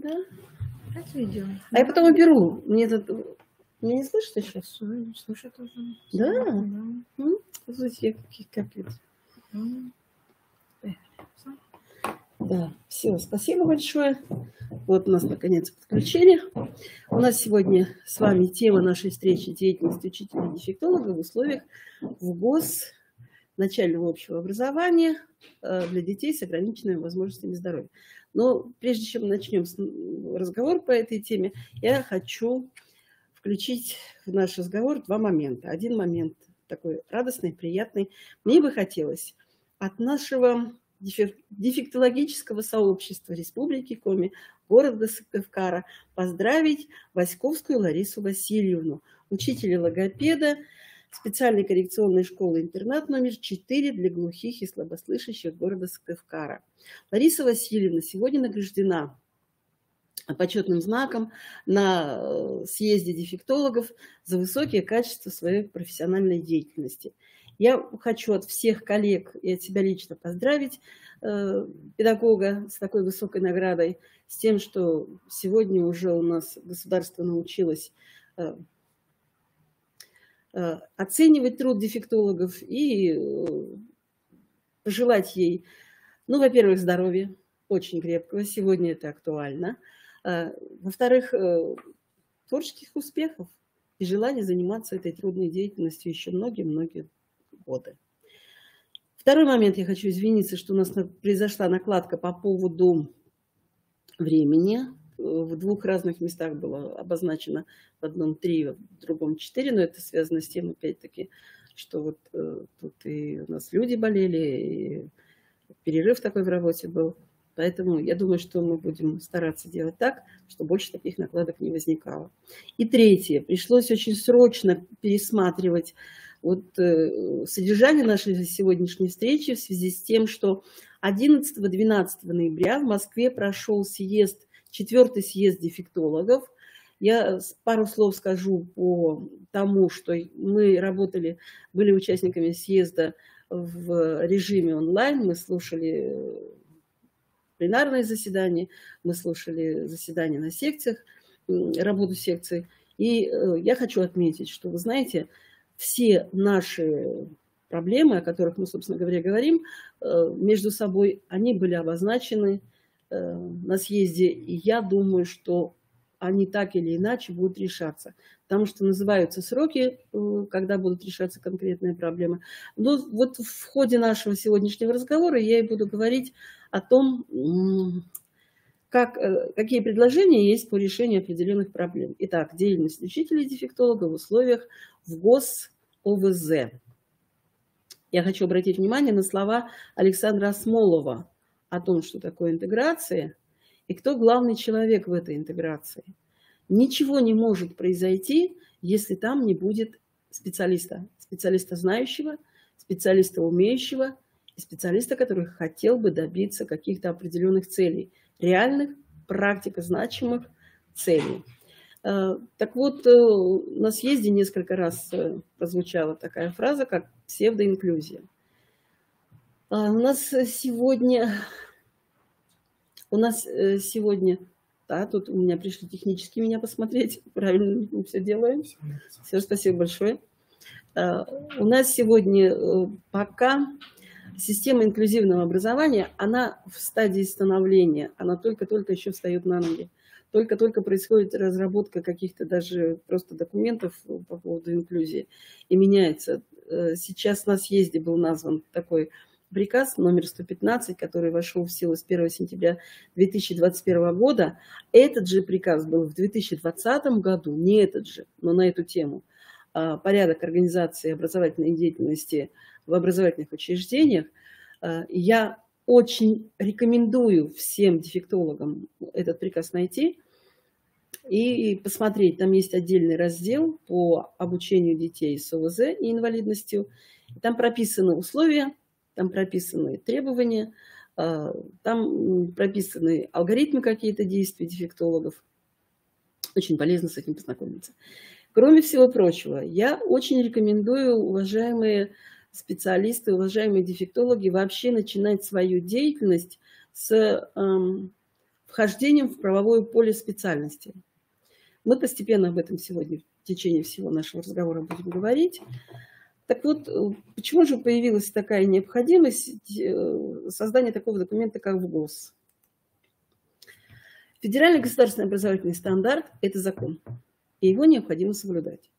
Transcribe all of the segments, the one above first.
Да? Это видео. А я потом уберу. Мне меня не слышно сейчас? Слушай тоже. Да? Слушайте, какие капец. Да, все, спасибо большое. Вот у нас наконец подключение. У нас сегодня с вами тема нашей встречи «Деятельность учителя-дефектолога в условиях ВГОС начального общего образования для детей с ограниченными возможностями здоровья». Но прежде чем мы начнем разговор по этой теме, я хочу включить в наш разговор два момента. Один момент такой радостный, приятный. Мне бы хотелось от нашего дефектологического сообщества Республики Коми, города Сыктывкара, поздравить Васьковскую Ларису Васильевну, учителя логопеда специальной коррекционной школы-интернат номер 4 для глухих и слабослышащих города Сыктывкара. Лариса Васильевна сегодня награждена почетным знаком на съезде дефектологов за высокие качества своей профессиональной деятельности. Я хочу от всех коллег и от себя лично поздравить педагога с такой высокой наградой, с тем, что сегодня уже у нас государство научилось оценивать труд дефектологов и пожелать ей, ну, во-первых, здоровья, очень крепкого, сегодня это актуально, во-вторых, творческих успехов и желания заниматься этой трудной деятельностью еще многие-многие годы. Второй момент, я хочу извиниться, что у нас произошла накладка по поводу времени. В двух разных местах было обозначено, в одном 3, в другом 4, но это связано с тем, опять-таки, что вот тут и у нас люди болели, и перерыв такой в работе был. Поэтому я думаю, что мы будем стараться делать так, чтобы больше таких накладок не возникало. И третье. Пришлось очень срочно пересматривать вот содержание нашей сегодняшней встречи в связи с тем, что 11-12 ноября в Москве прошел съезд, 4-й съезд дефектологов. Я пару слов скажу по тому, что мы работали, были участниками съезда в режиме онлайн, мы слушали пленарные заседания, мы слушали заседания на секциях, работу секций. И я хочу отметить, что, вы знаете, все наши проблемы, о которых мы, собственно говоря, говорим, между собой, они были обозначены на съезде. И я думаю, что они так или иначе будут решаться. Потому что называются сроки, когда будут решаться конкретные проблемы. Но вот в ходе нашего сегодняшнего разговора я и буду говорить о том, какие предложения есть по решению определенных проблем. Итак, деятельность учителей-дефектолога в условиях ВГОС ОВЗ. Я хочу обратить внимание на слова Александра Осмолова о том, что такое интеграция и кто главный человек в этой интеграции. Ничего не может произойти, если там не будет специалиста. Специалиста знающего, специалиста умеющего и специалиста, который хотел бы добиться каких-то определенных целей. Реальных, практико-значимых целей. Так вот, на съезде несколько раз прозвучала такая фраза, как псевдоинклюзия. У нас сегодня, да, тут у меня пришли технически меня посмотреть, правильно мы все делаем. Все, спасибо большое. У нас сегодня пока система инклюзивного образования, она в стадии становления, она только-только еще встает на ноги. Только-только происходит разработка каких-то даже просто документов по поводу инклюзии и меняется. Сейчас на съезде был назван такой приказ номер 115, который вошел в силу с 1 сентября 2021 года. Этот же приказ был в 2020 году, не этот же, но на эту тему. Порядок организации образовательной деятельности в образовательных учреждениях. Я очень рекомендую всем дефектологам этот приказ найти и посмотреть. Там есть отдельный раздел по обучению детей с ОВЗ и инвалидностью. Там прописаны условия, там прописаны требования, там прописаны алгоритмы какие-то действий дефектологов. Очень полезно с этим познакомиться. Кроме всего прочего, я очень рекомендую, уважаемые специалисты, уважаемые дефектологи, вообще начинать свою деятельность с вхождением в правовое поле специальности. Мы постепенно об этом сегодня в течение всего нашего разговора будем говорить. Так вот, почему же появилась такая необходимость создания такого документа, как ВГОС? Федеральный государственный образовательный стандарт – это закон, и его необходимо соблюдать.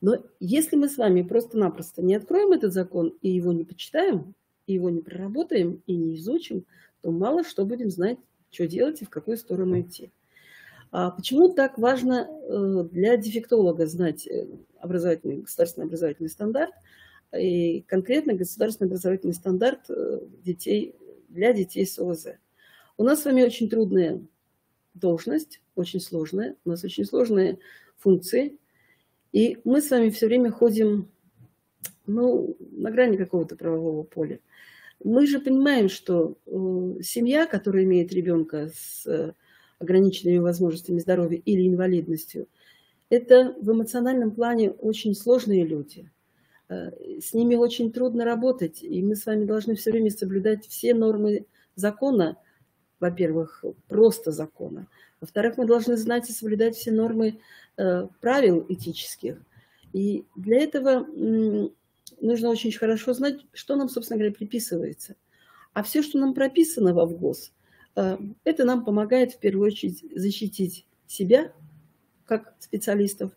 Но если мы с вами просто-напросто не откроем этот закон и его не почитаем, и его не проработаем, и не изучим, то мало что будем знать, что делать и в какую сторону идти. Почему так важно для дефектолога знать государственный образовательный стандарт и конкретно государственный образовательный стандарт для детей с ОВЗ? У нас с вами очень трудная должность, очень сложная, у нас очень сложные функции, и мы с вами все время ходим на грани какого-то правового поля. Мы же понимаем, что семья, которая имеет ребенка с ограниченными возможностями здоровья или инвалидностью, это в эмоциональном плане очень сложные люди. С ними очень трудно работать, и мы с вами должны все время соблюдать все нормы закона, во-первых, просто закона. Во-вторых, мы должны знать и соблюдать все нормы правил этических. И для этого нужно очень хорошо знать, что нам, собственно говоря, приписывается. А все, что нам прописано во ВГОС, это нам помогает в первую очередь защитить себя как специалистов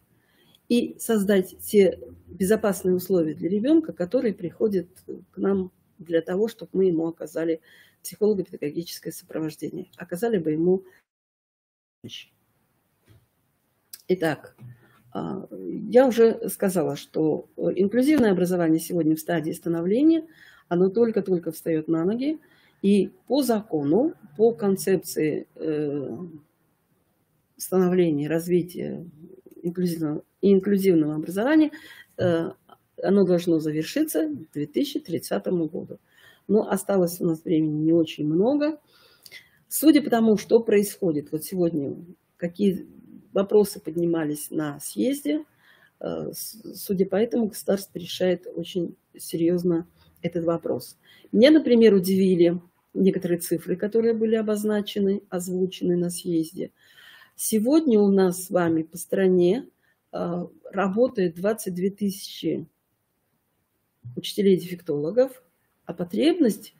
и создать те безопасные условия для ребенка, которые приходят к нам для того, чтобы мы ему оказали психолого-педагогическое сопровождение, оказали бы ему помощь. Итак, я уже сказала, что инклюзивное образование сегодня в стадии становления, оно только-только встает на ноги, и по закону, по концепции становления, развития инклюзивного образования, оно должно завершиться к 2030 году. Но осталось у нас времени не очень много. Судя по тому, что происходит, вот сегодня какие вопросы поднимались на съезде, судя по этому, государство решает очень серьезно этот вопрос. Меня, например, удивили некоторые цифры, которые были обозначены, озвучены на съезде. Сегодня у нас с вами по стране работает 22 тысячи учителей-дефектологов, а потребность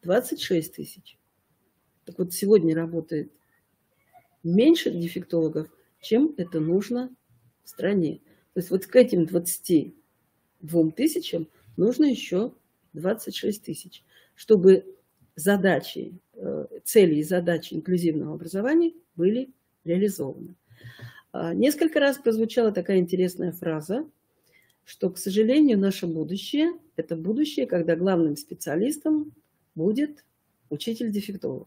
26 тысяч. Так вот, сегодня работает меньше дефектологов, чем это нужно в стране. То есть вот к этим 22 тысячам нужно еще 26 тысяч, чтобы цели и задачи инклюзивного образования были реализованы. Несколько раз прозвучала такая интересная фраза, что, к сожалению, наше будущее – это будущее, когда главным специалистом будет учитель-дефектолог.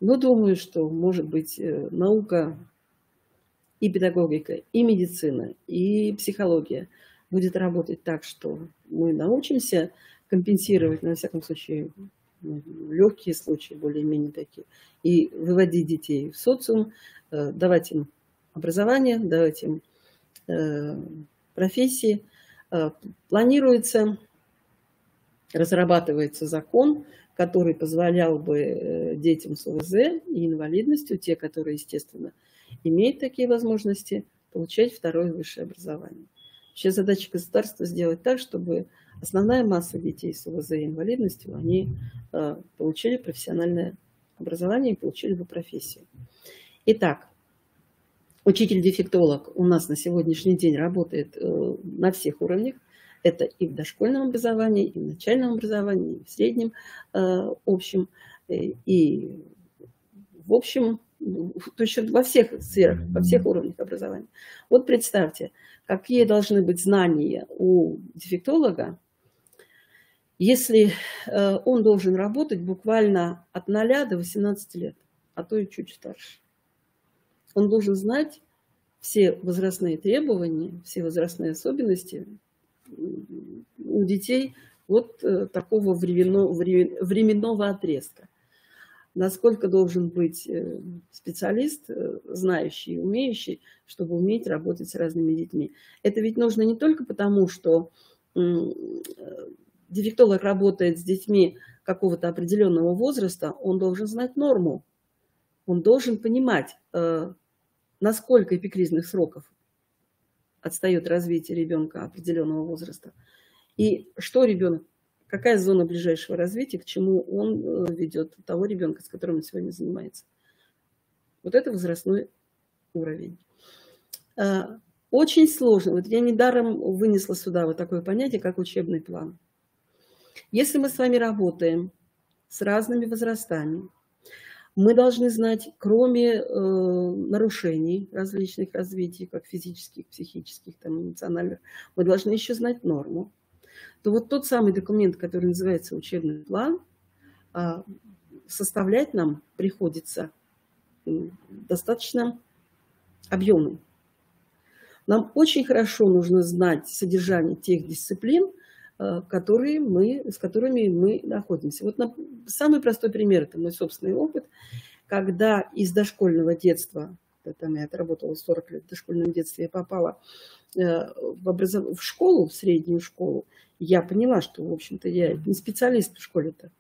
Но думаю, что, может быть, наука и педагогика, и медицина, и психология будет работать так, что мы научимся компенсировать, на всяком случае, легкие случаи, более-менее такие, и выводить детей в социум, давать им образование, давать им профессии. Разрабатывается закон, который позволял бы детям с ОВЗ и инвалидностью, те, которые, естественно, имеют такие возможности, получать второе высшее образование. Вообще задача государства сделать так, чтобы основная масса детей с ОВЗ и инвалидностью, они получили профессиональное образование и получили бы профессию. Итак, учитель-дефектолог у нас на сегодняшний день работает на всех уровнях. Это и в дошкольном образовании, и в начальном образовании, и в среднем общем, и в общем, то есть во всех сферах, во всех уровнях образования. Вот представьте, какие должны быть знания у дефектолога, если он должен работать буквально от 0 до 18 лет, а то и чуть старше. Он должен знать все возрастные требования, все возрастные особенности у детей вот такого временного отрезка. Насколько должен быть специалист, знающий, умеющий, чтобы уметь работать с разными детьми. Это ведь нужно не только потому, что дефектолог работает с детьми какого-то определенного возраста, он должен знать норму. Он должен понимать, насколько эпикризных сроков отстает развитие ребенка определенного возраста, и что ребенок, какая зона ближайшего развития, к чему он ведет того ребенка, с которым он сегодня занимается. Вот это возрастной уровень. Очень сложно. Вот я недаром вынесла сюда вот такое понятие, как учебный план. Если мы с вами работаем с разными возрастами, мы должны знать, кроме нарушений различных развитий, как физических, психических, там, эмоциональных, мы должны еще знать норму. То вот тот самый документ, который называется учебный план, составлять нам приходится достаточно объемный. Нам очень хорошо нужно знать содержание тех дисциплин, с которыми мы находимся. Вот самый простой пример – это мой собственный опыт, когда из дошкольного детства, там я отработала 40 лет в дошкольном детстве, я попала в школу, в среднюю школу, я поняла, что, в общем-то, я не специалист в школе-то.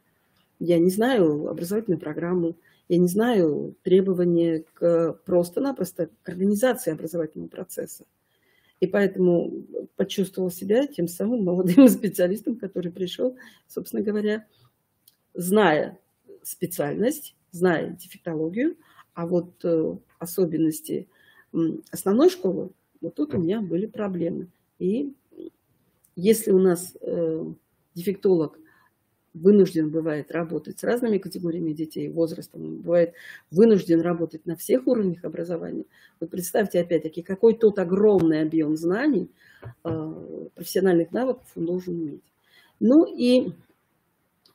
Я не знаю образовательную программу, я не знаю требования просто-напросто к организации образовательного процесса. И поэтому почувствовала себя тем самым молодым специалистом, который пришел, собственно говоря, зная специальность, зная дефектологию, а вот особенности основной школы, вот тут у меня были проблемы. И если у нас дефектолог вынужден бывает работать с разными категориями детей, возрастом, бывает вынужден работать на всех уровнях образования. Вот представьте, опять-таки, какой тот огромный объем знаний, профессиональных навыков он должен иметь. Ну и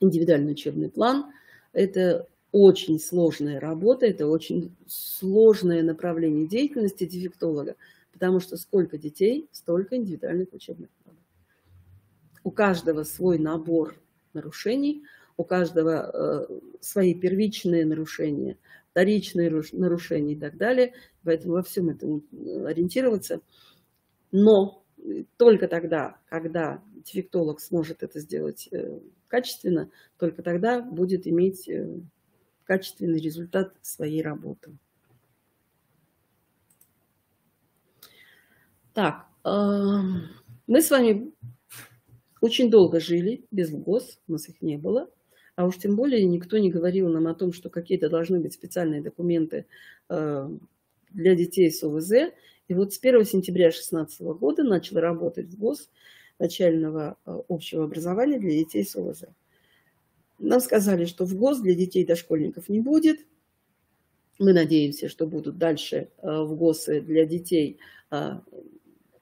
индивидуальный учебный план – это очень сложная работа, это очень сложное направление деятельности дефектолога, потому что сколько детей, столько индивидуальных учебных планов. У каждого свой набор нарушений, у каждого свои первичные нарушения, вторичные нарушения и так далее. Поэтому во всем этом ориентироваться. Но только тогда, когда дефектолог сможет это сделать качественно, только тогда будет иметь качественный результат своей работы. Так, мы с вами очень долго жили без ВГОС, у нас их не было. А уж тем более никто не говорил нам о том, что какие-то должны быть специальные документы для детей с ОВЗ. И вот с 1 сентября 2016 года начал работать ВГОС начального общего образования для детей с ОВЗ. Нам сказали, что ВГОС для детей дошкольников не будет. Мы надеемся, что будут дальше ВГОСы для детей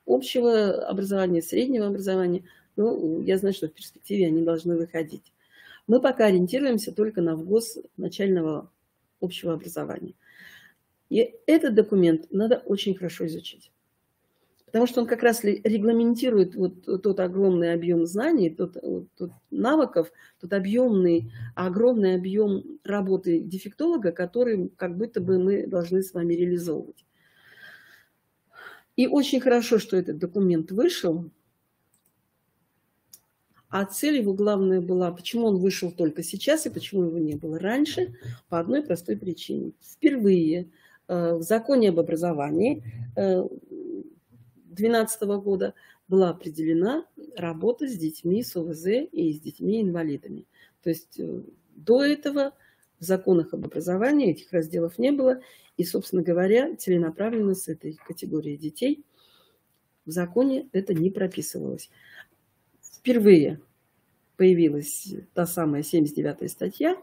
общего образования, среднего образования. Ну, я знаю, что в перспективе они должны выходить. Мы пока ориентируемся только на ВГОС начального общего образования. И этот документ надо очень хорошо изучить. Потому что он как раз регламентирует вот тот огромный объем знаний, тот навыков, тот огромный объем работы дефектолога, который как будто бы мы должны с вами реализовывать. И очень хорошо, что этот документ вышел. А цель его главная была, почему он вышел только сейчас и почему его не было раньше, по одной простой причине. Впервые в законе об образовании 2012 года была определена работа с детьми с ОВЗ и с детьми-инвалидами. То есть до этого в законах об образовании этих разделов не было. И, собственно говоря, целенаправленно с этой категорией детей в законе это не прописывалось. Впервые появилась та самая 79-я статья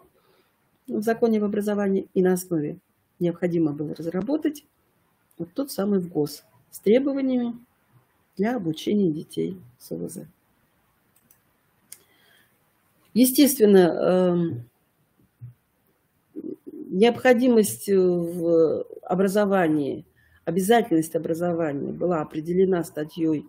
в законе об образовании, и на основе необходимо было разработать вот тот самый ВГОС с требованиями для обучения детей с ОВЗ. Естественно, необходимость в образовании, обязательность образования была определена статьей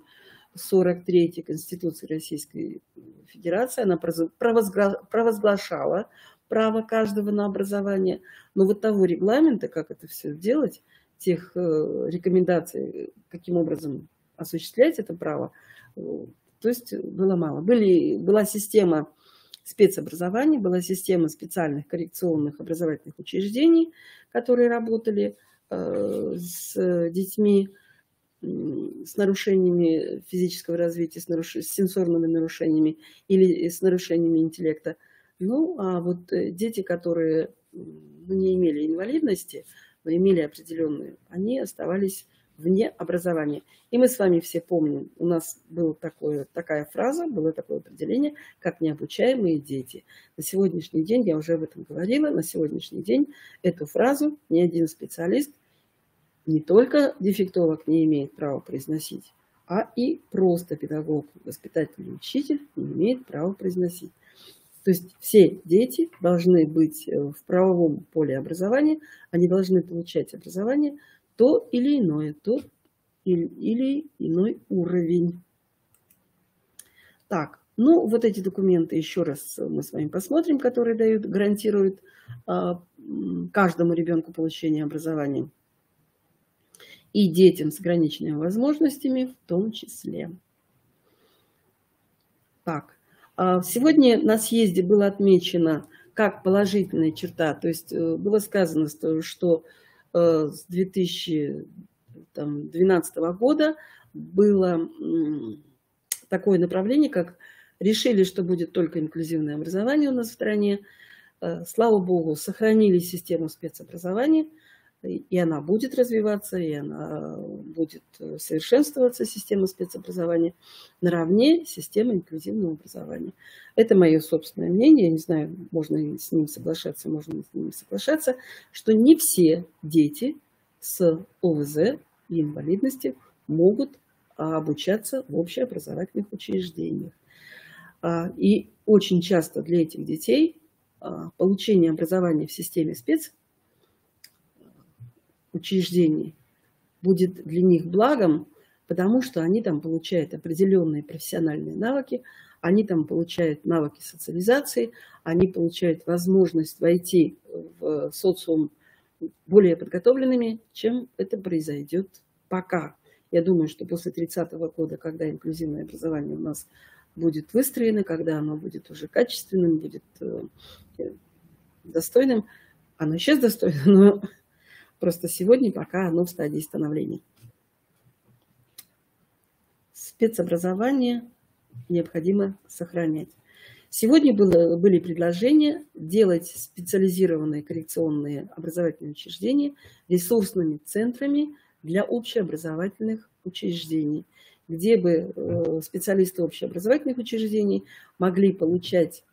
43 Конституции Российской Федерации. Она провозглашала право каждого на образование. Но вот того регламента, как это все делать, тех рекомендаций, каким образом осуществлять это право, то есть было мало. Была система спецобразования, была система специальных коррекционных образовательных учреждений, которые работали с детьми с нарушениями физического развития, с сенсорными нарушениями или с нарушениями интеллекта. Ну, а вот дети, которые не имели инвалидности, но имели определенные, они оставались вне образования. И мы с вами все помним, у нас была такая фраза, было такое определение, как необучаемые дети. На сегодняшний день, я уже об этом говорила, на сегодняшний день эту фразу ни один специалист, не только дефектолог, не имеет права произносить, а и просто педагог, воспитатель и учитель не имеет права произносить. То есть все дети должны быть в правовом поле образования, они должны получать образование то или иное, то или иной уровень. Так, ну вот эти документы еще раз мы с вами посмотрим, которые гарантируют каждому ребенку получение образования. И детям с ограниченными возможностями в том числе. Так, сегодня на съезде было отмечено как положительная черта, то есть было сказано, что с 2012 года было такое направление, как решили, что будет только инклюзивное образование у нас в стране. Слава Богу, сохранили систему спецобразования, и она будет развиваться, и она будет совершенствоваться, система спецобразования, наравне с системой инклюзивного образования. Это мое собственное мнение, я не знаю, можно с ним соглашаться, можно с ним не соглашаться, что не все дети с ОВЗ и инвалидностью могут обучаться в общеобразовательных учреждениях. И очень часто для этих детей получение образования в системе спецучреждений будет для них благом, потому что они там получают определенные профессиональные навыки, они там получают навыки социализации, они получают возможность войти в социум более подготовленными, чем это произойдет пока. Я думаю, что после 30-го года, когда инклюзивное образование у нас будет выстроено, когда оно будет уже качественным, будет достойным, оно сейчас достойно, но просто сегодня пока оно в стадии становления. Спецобразование необходимо сохранять. Сегодня были предложения делать специализированные коррекционные образовательные учреждения ресурсными центрами для общеобразовательных учреждений, где бы специалисты общеобразовательных учреждений могли получать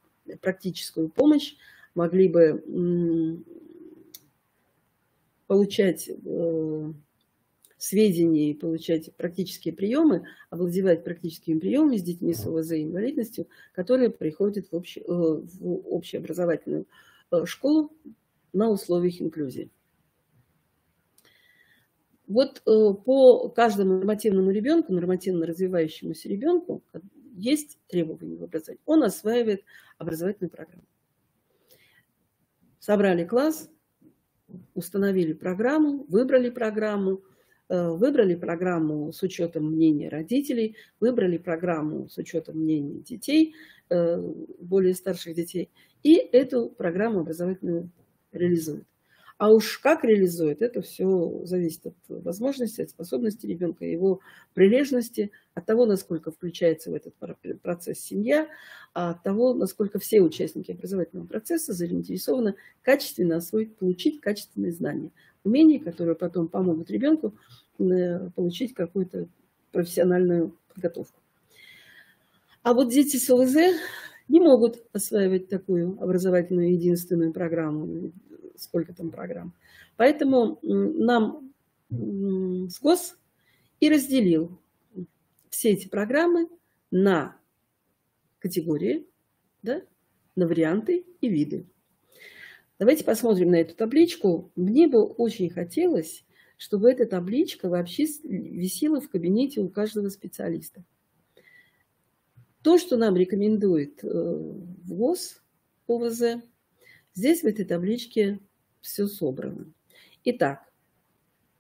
практическую помощь, могли бы получать сведения и получать практические приемы, овладевать практическими приемами с детьми с ОВЗ и инвалидностью, которые приходят в общеобразовательную школу на условиях инклюзии. Вот по каждому нормативному ребенку, нормативно развивающемуся ребенку есть требования в образовании. Он осваивает образовательную программу. Собрали класс, установили программу, выбрали программу с учетом мнения родителей, выбрали программу с учетом мнения детей, более старших детей, и эту программу образовательную реализуют. А уж как реализует, это все зависит от возможностей, от способностей ребенка, его прилежности, от того, насколько включается в этот процесс семья, от того, насколько все участники образовательного процесса заинтересованы качественно освоить, получить качественные знания, умения, которые потом помогут ребенку получить какую-то профессиональную подготовку. А вот дети с ОВЗ не могут осваивать такую образовательную единственную программу. Сколько там программ. Поэтому нам СГОС и разделил все эти программы на категории, да, на варианты и виды. Давайте посмотрим на эту табличку. Мне бы очень хотелось, чтобы эта табличка вообще висела в кабинете у каждого специалиста. То, что нам рекомендует ВГОС, ОВЗ, здесь в этой табличке все собрано. Итак,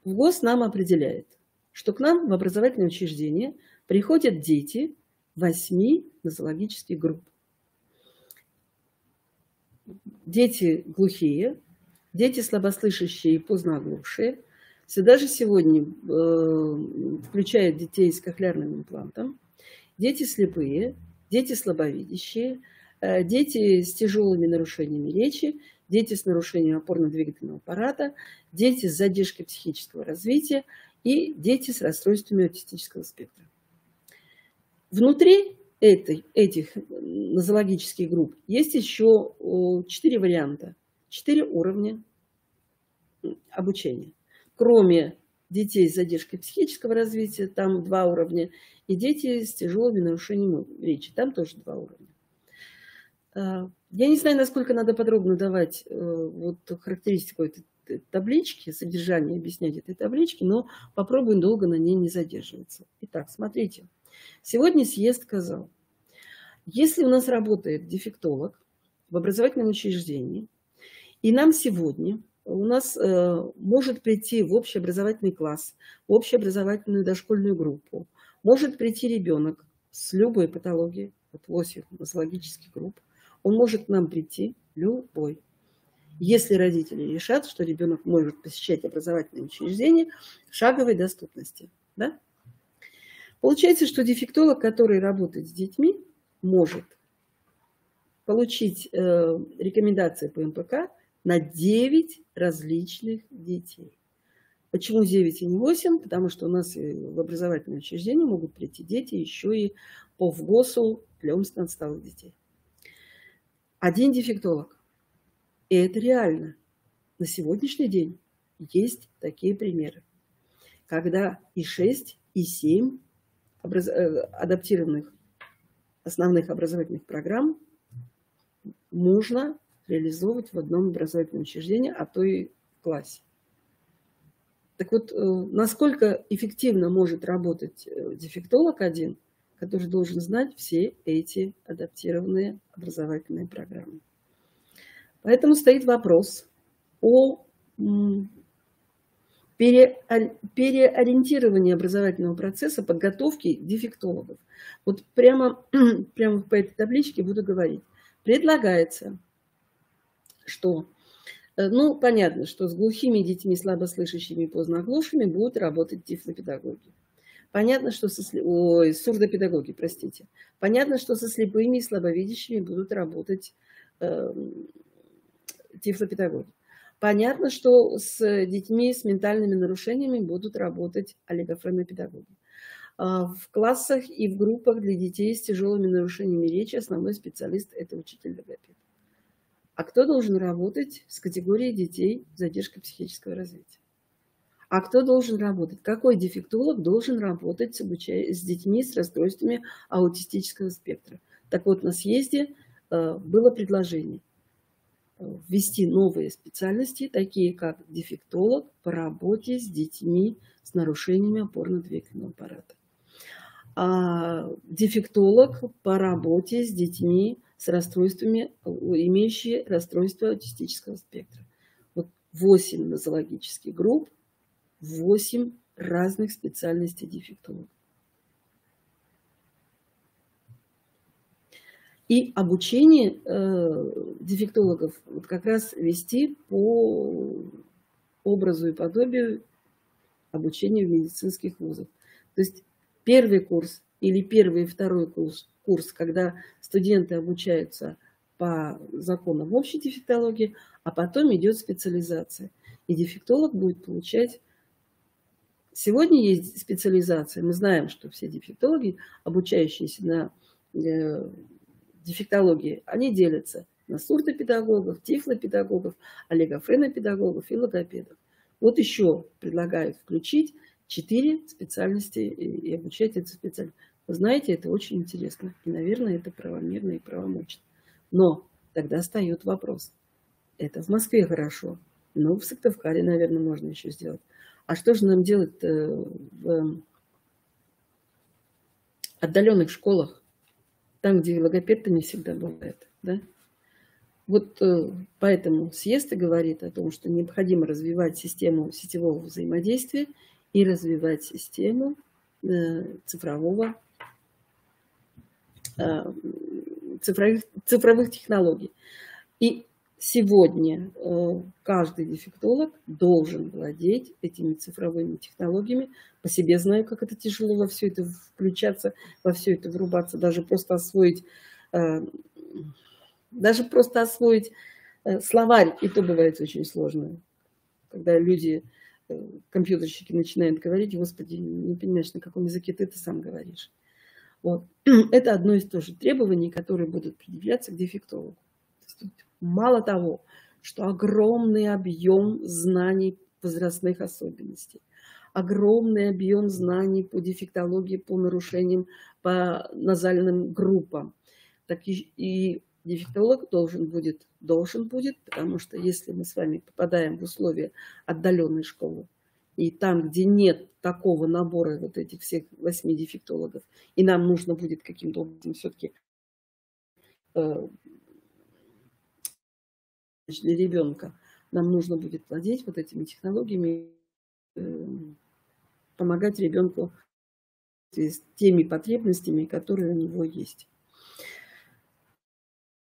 ВГОС нам определяет, что к нам в образовательное учреждение приходят дети 8 нозологических групп. дети глухие, дети слабослышащие и позднооглохшие. Сюда же сегодня включают детей с кохлеарным имплантом, дети слепые, дети слабовидящие, дети с тяжелыми нарушениями речи, дети с нарушением опорно-двигательного аппарата, дети с задержкой психического развития и дети с расстройствами аутистического спектра. Внутри этих нозологических групп есть еще 4 варианта, 4 уровня обучения. Кроме детей с задержкой психического развития, там 2 уровня, и дети с тяжелыми нарушениями речи, там тоже 2 уровня. Я не знаю, насколько надо подробно давать вот характеристику этой таблички, содержание объяснять этой таблички, но попробуем долго на ней не задерживаться. Итак, смотрите. Сегодня съезд сказал, если у нас работает дефектолог в образовательном учреждении, и нам сегодня у нас может прийти в общеобразовательный класс, в общеобразовательную дошкольную группу, может прийти ребенок с любой патологией, вот 8 нозологических групп, он может к нам прийти любой. Если родители решат, что ребенок может посещать образовательные учреждения в шаговой доступности. Да? Получается, что дефектолог, который работает с детьми, может получить рекомендации по МПК на 9 различных детей. Почему 9 и не 8? Потому что у нас в образовательном учреждении могут прийти дети еще и по ВГОСу для умственно отсталых детей. Один дефектолог. И это реально. На сегодняшний день есть такие примеры, когда и 6, и 7 адаптированных основных образовательных программ можно реализовывать в одном образовательном учреждении, а то и в классе. Так вот, насколько эффективно может работать дефектолог один, который должен знать все эти адаптированные образовательные программы. Поэтому стоит вопрос о переориентировании образовательного процесса подготовки дефектологов. Вот прямо по этой табличке буду говорить. Предлагается, что, ну, понятно, что с глухими детьми, слабослышащими и позднооглохшими будут работать тифлопедагоги. Понятно, что сурдопедагоги, простите. Понятно, что со слепыми и слабовидящими будут работать тифлопедагоги. Понятно, что с детьми с ментальными нарушениями будут работать олигофренопедагоги. В классах и в группах для детей с тяжелыми нарушениями речи основной специалист – это учитель-логопед. А кто должен работать с категорией детей с задержкой психического развития? А кто должен работать? Какой дефектолог должен работать с детьми с расстройствами аутистического спектра? Так вот, на съезде было предложение ввести новые специальности, такие как дефектолог по работе с детьми с нарушениями опорно-двигательного аппарата. Дефектолог по работе с детьми с расстройствами, имеющие расстройство аутистического спектра. Вот 8 нозологических групп, 8 разных специальностей дефектологов. И обучение дефектологов вот как раз вести по образу и подобию обучения в медицинских вузах. То есть первый курс или первый и второй курс, когда студенты обучаются по законам общей дефектологии, а потом идет специализация. И дефектолог будет получать... Сегодня есть специализация. Мы знаем, что все дефектологи, обучающиеся на дефектологии, они делятся на сурдопедагогов, тифлопедагогов, олигофренопедагогов и логопедов. Вот еще предлагают включить 4 специальности и обучать эти специальности. Вы знаете, это очень интересно. И, наверное, это правомерно и правомочно. Но тогда встает вопрос. Это в Москве хорошо. Но в Сыктывкаре, наверное, можно еще сделать. А что же нам делать в отдаленных школах? Там, где логопед-то не всегда бывает. Да? Вот поэтому съезд и говорит о том, что необходимо развивать систему сетевого взаимодействия и развивать систему цифровых технологий. И Сегодня каждый дефектолог должен владеть этими цифровыми технологиями. По себе знаю, как это тяжело во все это включаться, во все это врубаться, даже просто освоить словарь, и то бывает очень сложно. Когда люди, компьютерщики, начинают говорить: Господи, не понимаешь, на каком языке ты сам говоришь. Вот. Это одно из тоже требований, которые будут предъявляться к дефектологу. Мало того, что огромный объем знаний возрастных особенностей, огромный объем знаний по дефектологии, по нарушениям, по назальным группам, так и дефектолог должен будет, потому что если мы с вами попадаем в условия отдаленной школы, и там, где нет такого набора вот этих всех 8 дефектологов, и нам нужно будет каким-то образом все-таки для ребенка, нам нужно будет владеть вот этими технологиями, помогать ребенку с теми потребностями, которые у него есть.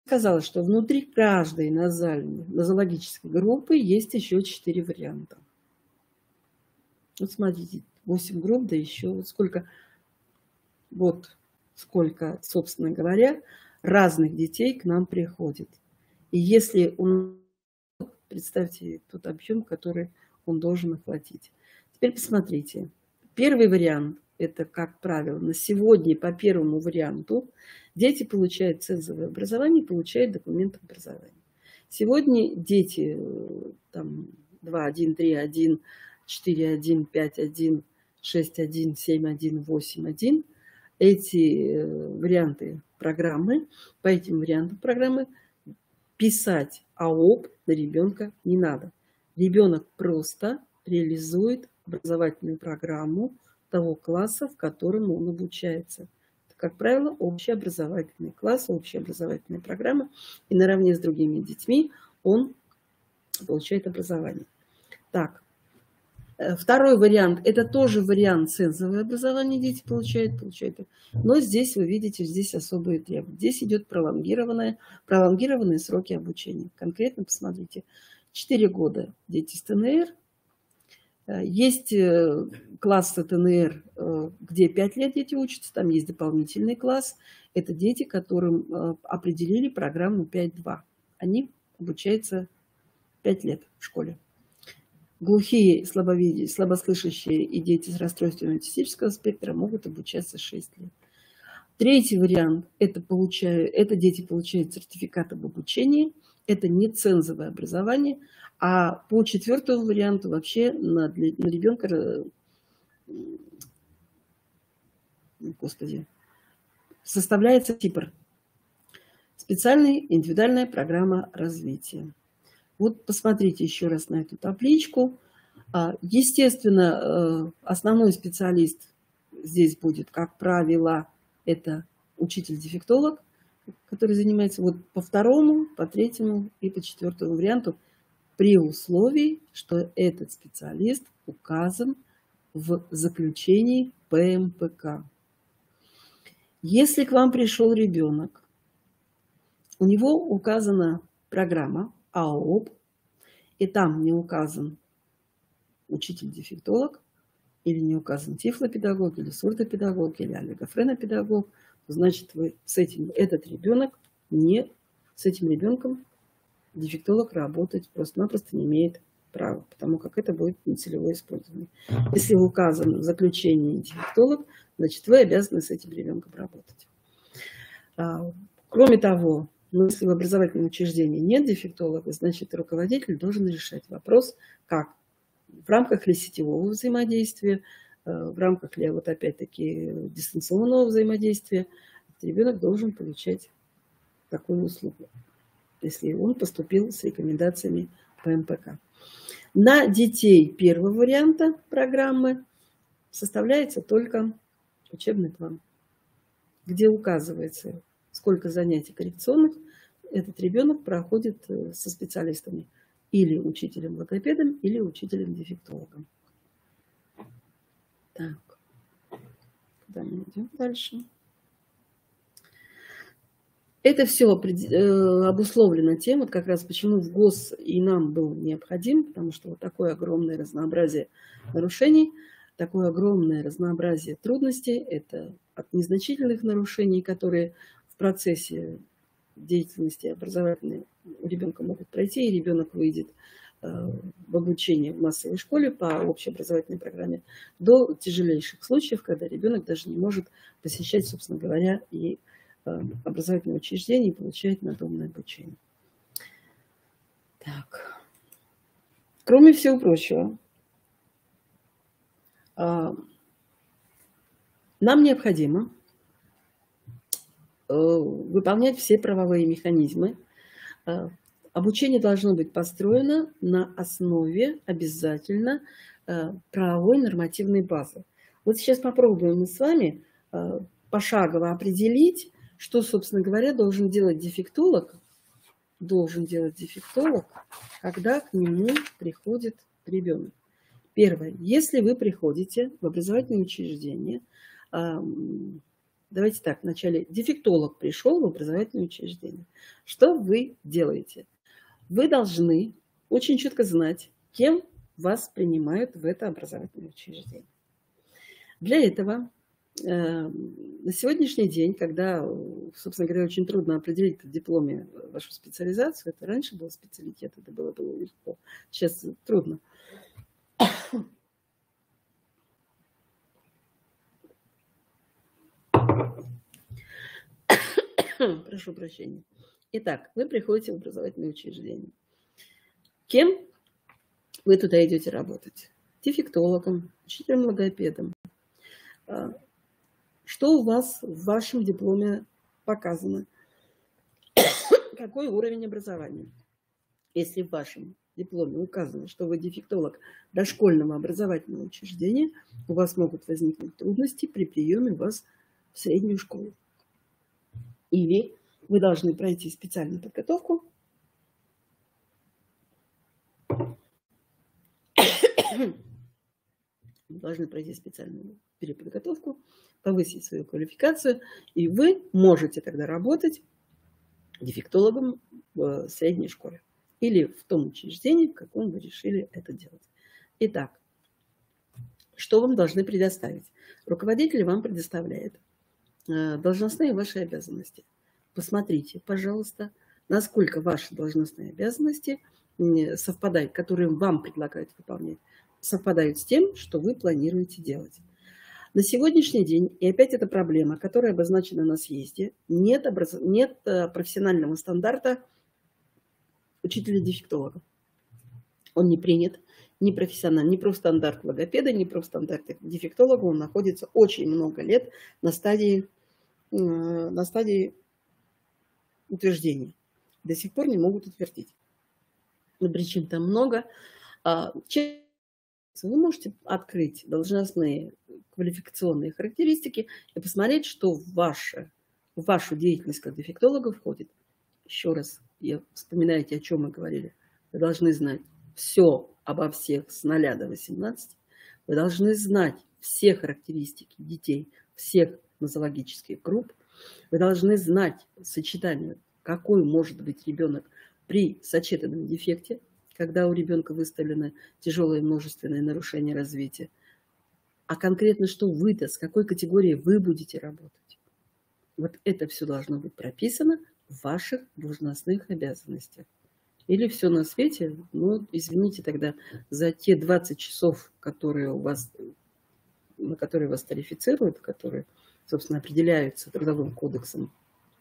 Сказала, что внутри каждой нозологической группы есть еще 4 варианта. Вот смотрите, 8 групп, да еще вот сколько, собственно говоря, разных детей к нам приходит. И если он, представьте тот объем, который он должен охватить. Теперь посмотрите. Первый вариант – это, как правило, на сегодня по первому варианту дети получают цензовое образование, получают документ образования. Сегодня дети там 2.1, 3.1, 4.1, 5.1, 6.1, 7.1, 8.1. Эти варианты программы, по этим вариантам программы писать АОП на ребенка не надо. Ребенок просто реализует образовательную программу того класса, в котором он обучается. Это, как правило, общеобразовательный класс, общеобразовательная программа. И наравне с другими детьми он получает образование. Так. Второй вариант – это тоже вариант цензовое образование дети получают. Но здесь вы видите, здесь особые требования. Здесь идет пролонгированные сроки обучения. Конкретно посмотрите, 4 года дети с ТНР. Есть классы ТНР, где 5 лет дети учатся, там есть дополнительный класс. Это дети, которым определили программу 5.2. Они обучаются 5 лет в школе. Глухие, слабослышащие и дети с расстройством аутистического спектра могут обучаться 6 лет. Третий вариант – это дети получают сертификат об обучении. Это не цензовое образование. А по четвертому варианту вообще на ребенка составляется ТИПР. Специальная индивидуальная программа развития. Вот посмотрите еще раз на эту табличку. Естественно, основной специалист здесь будет, как правило, это учитель-дефектолог, который занимается вот по второму, по третьему и по четвертому варианту, при условии, что этот специалист указан в заключении ПМПК. Если к вам пришел ребенок, у него указана программа АОП, и там не указан учитель-дефектолог, или не указан тифлопедагог, или сурдопедагог, или олигофренопедагог, значит, с этим ребенком дефектолог работать просто-напросто не имеет права, потому как это будет нецелевое использование. Если указан в заключении дефектолог, значит, вы обязаны с этим ребенком работать. Кроме того, если в образовательном учреждении нет дефектолога, значит, руководитель должен решать вопрос, как в рамках ли сетевого взаимодействия, в рамках ли, вот опять-таки, дистанционного взаимодействия, ребенок должен получать такую услугу, если он поступил с рекомендациями ПМПК. На детей первого варианта программы составляется только учебный план, где указывается, сколько занятий коррекционных этот ребенок проходит со специалистами, или учителем-логопедом, или учителем-дефектологом. Так, куда мы идем дальше? Это все обусловлено тем, вот как раз почему в ГОС и нам был необходим, потому что вот такое огромное разнообразие нарушений, такое огромное разнообразие трудностей, это от незначительных нарушений, которые в процессе деятельности образовательной у ребенка могут пройти, и ребенок выйдет в обучение в массовой школе по общеобразовательной программе, до тяжелейших случаев, когда ребенок даже не может посещать, собственно говоря, и образовательное учреждение и получать надомное обучение. Так. Кроме всего прочего, нам необходимо выполнять все правовые механизмы. Обучение должно быть построено на основе обязательно правовой нормативной базы. Вот сейчас попробуем мы с вами пошагово определить, что, собственно говоря, должен делать дефектолог, когда к нему приходит ребенок. Первое. Если вы приходите в образовательное учреждение, давайте так, вначале дефектолог пришел в образовательное учреждение. Что вы делаете? Вы должны очень четко знать, кем вас принимают в это образовательное учреждение. Для этого на сегодняшний день, когда, собственно говоря, очень трудно определить в дипломе вашу специализацию, это раньше был специалитет, это было легко, сейчас трудно. Прошу прощения. Итак, вы приходите в образовательное учреждение. Кем вы туда идете работать? Дефектологом, учителем-логопедом. Что у вас в вашем дипломе показано? Какой уровень образования? Если в вашем дипломе указано, что вы дефектолог дошкольного образовательного учреждения, у вас могут возникнуть трудности при приеме вас в среднюю школу. Или вы должны пройти специальную подготовку. Вы должны пройти специальную переподготовку, повысить свою квалификацию, и вы можете тогда работать дефектологом в средней школе или в том учреждении, в каком вы решили это делать. Итак, что вам должны предоставить? Руководитель вам предоставляет должностные ваши обязанности. Посмотрите, пожалуйста, насколько ваши должностные обязанности совпадают, которые вам предлагают выполнять, совпадают с тем, что вы планируете делать. На сегодняшний день, и опять эта проблема, которая обозначена на съезде, нет профессионального стандарта учителя-дефектолога. Он не принят, не профессионально, не профстандарт логопеда, не профстандарт дефектолога. Он находится очень много лет на стадии утверждения. До сих пор не могут утвердить. Причин там много. Вы можете открыть должностные квалификационные характеристики и посмотреть, что в вашу деятельность как дефектолога входит. Еще раз, вспоминаете, о чем мы говорили. Вы должны знать все обо всех с 0 до 18. Вы должны знать все характеристики детей, всех нозологических групп. Вы должны знать сочетание, какой может быть ребенок при сочетанном дефекте, когда у ребенка выставлено тяжелое множественное нарушение развития. А конкретно, что вы-то, с какой категорией вы будете работать. Вот это все должно быть прописано в ваших должностных обязанностях. Или все на свете, ну, извините тогда, за те 20 часов, на которые вас тарифицируют, которые, собственно, определяются трудовым кодексом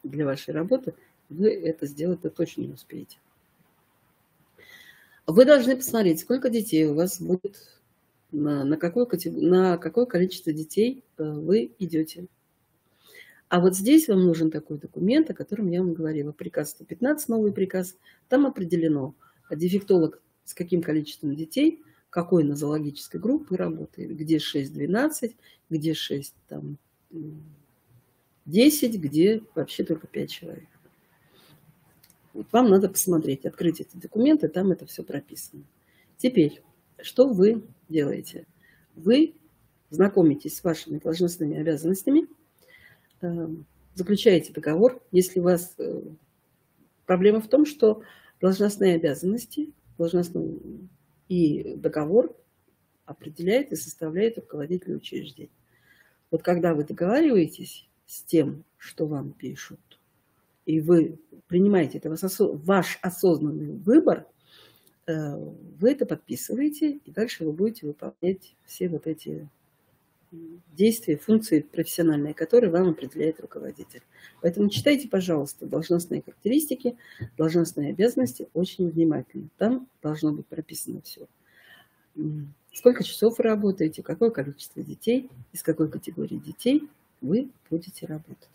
для вашей работы, вы это сделать-то точно не успеете. Вы должны посмотреть, сколько детей у вас будет, на какое количество детей вы идете. А вот здесь вам нужен такой документ, о котором я вам говорила. Приказ 115, новый приказ. Там определено, дефектолог с каким количеством детей, какой нозологической группы работает, где 6-12, где 6-10, где вообще только 5 человек. Вот вам надо посмотреть, открыть эти документы, там это все прописано. Теперь, что вы делаете? Вы знакомитесь с вашими должностными обязанностями, заключаете договор, если у вас проблема в том, что должностные обязанности, должностной и договор определяет и составляет руководитель учреждения. Вот когда вы договариваетесь с тем, что вам пишут, и вы принимаете это ваш осознанный выбор, вы это подписываете, и дальше вы будете выполнять все вот эти действия, функции профессиональные, которые вам определяет руководитель. Поэтому читайте, пожалуйста, должностные характеристики, должностные обязанности очень внимательно. Там должно быть прописано все. Сколько часов вы работаете, какое количество детей, из какой категории детей вы будете работать.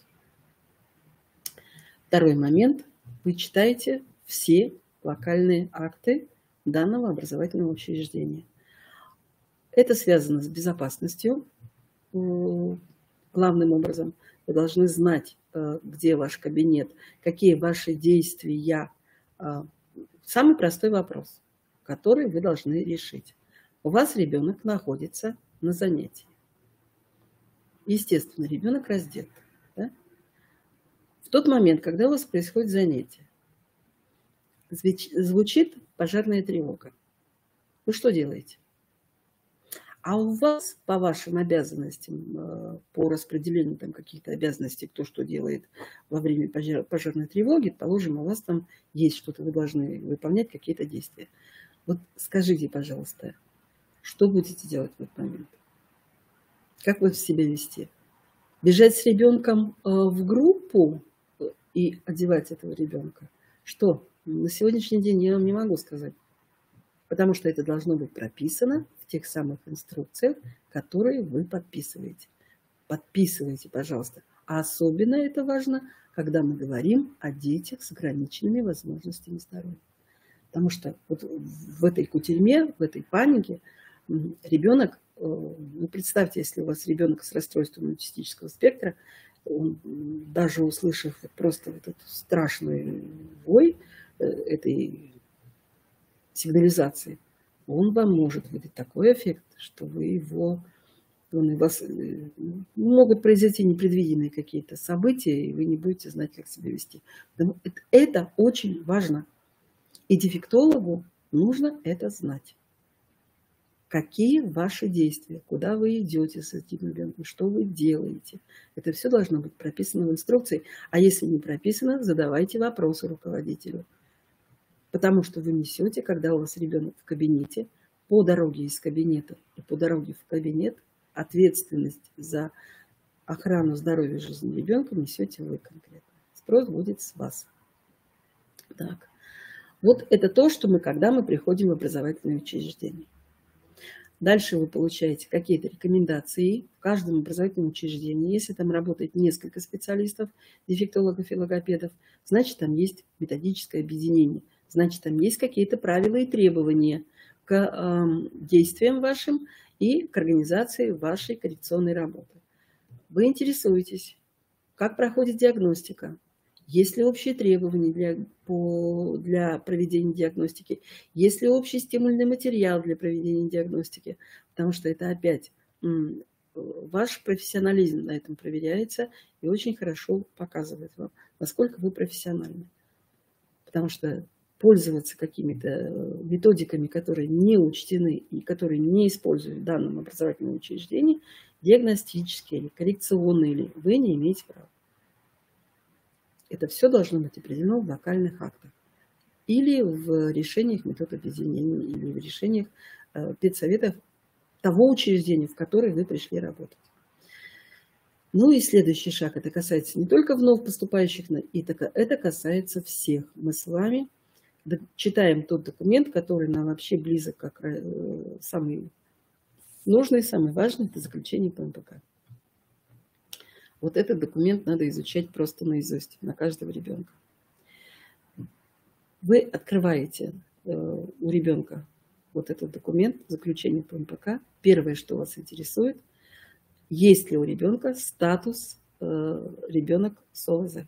Второй момент. Вы читаете все локальные акты данного образовательного учреждения. Это связано с безопасностью. Главным образом вы должны знать, где ваш кабинет, какие ваши действия. Самый простой вопрос, который вы должны решить. У вас ребенок находится на занятии. Естественно, ребенок раздет. Да? В тот момент, когда у вас происходит занятие, звучит пожарная тревога. Вы что делаете? А у вас по вашим обязанностям, по распределению там каких-то обязанностей, кто что делает во время пожарной тревоги, положим, у вас там есть что-то, вы должны выполнять какие-то действия. Вот скажите, пожалуйста, что будете делать в этот момент? Как вы себя вести? Бежать с ребенком в группу и одевать этого ребенка? Что? На сегодняшний день я вам не могу сказать. Потому что это должно быть прописано в тех самых инструкциях, которые вы подписываете. Подписывайте, пожалуйста. А особенно это важно, когда мы говорим о детях с ограниченными возможностями здоровья. Потому что вот в этой кутерьме, в этой панике ребенок, ну, представьте, если у вас ребенок с расстройством аутистического спектра, он, даже услышав просто вот эту страшную вой этой сигнализации, он вам может выдать такой эффект, что вы его, могут произойти непредвиденные какие-то события, и вы не будете знать, как себя вести. Это очень важно. И дефектологу нужно это знать. Какие ваши действия, куда вы идете с этим ребенком, что вы делаете. Это все должно быть прописано в инструкции. А если не прописано, задавайте вопросы руководителю. Потому что вы несете, когда у вас ребенок в кабинете, по дороге из кабинета и по дороге в кабинет, ответственность за охрану здоровья и жизни ребенка несете вы конкретно. Спрос будет с вас. Так. Вот это то, что когда мы приходим в образовательное учреждение. Дальше вы получаете какие-то рекомендации в каждом образовательном учреждении. Если там работает несколько специалистов, дефектологов и логопедов, значит, там есть методическое объединение. Значит, там есть какие-то правила и требования к действиям вашим и к организации вашей коррекционной работы. Вы интересуетесь, как проходит диагностика, есть ли общие требования для проведения диагностики, есть ли общий стимульный материал для проведения диагностики, потому что это опять ваш профессионализм на этом проверяется и очень хорошо показывает вам, насколько вы профессиональны. Потому что пользоваться какими-то методиками, которые не учтены и которые не используют в данном образовательном учреждении, диагностические или коррекционные, или вы не имеете права. Это все должно быть определено в локальных актах. Или в решениях метод объединения, или в решениях педсоветов того учреждения, в которое вы пришли работать. Ну и следующий шаг, это касается не только вновь поступающих, это касается всех. Мы с вами читаем тот документ, который нам вообще близок, как самый нужный, самый важный, это заключение ПМПК. Вот этот документ надо изучать просто наизусть на каждого ребенка. Вы открываете у ребенка вот этот документ, заключение ПМПК. Первое, что вас интересует, есть ли у ребенка статус ребенок с ОВЗ.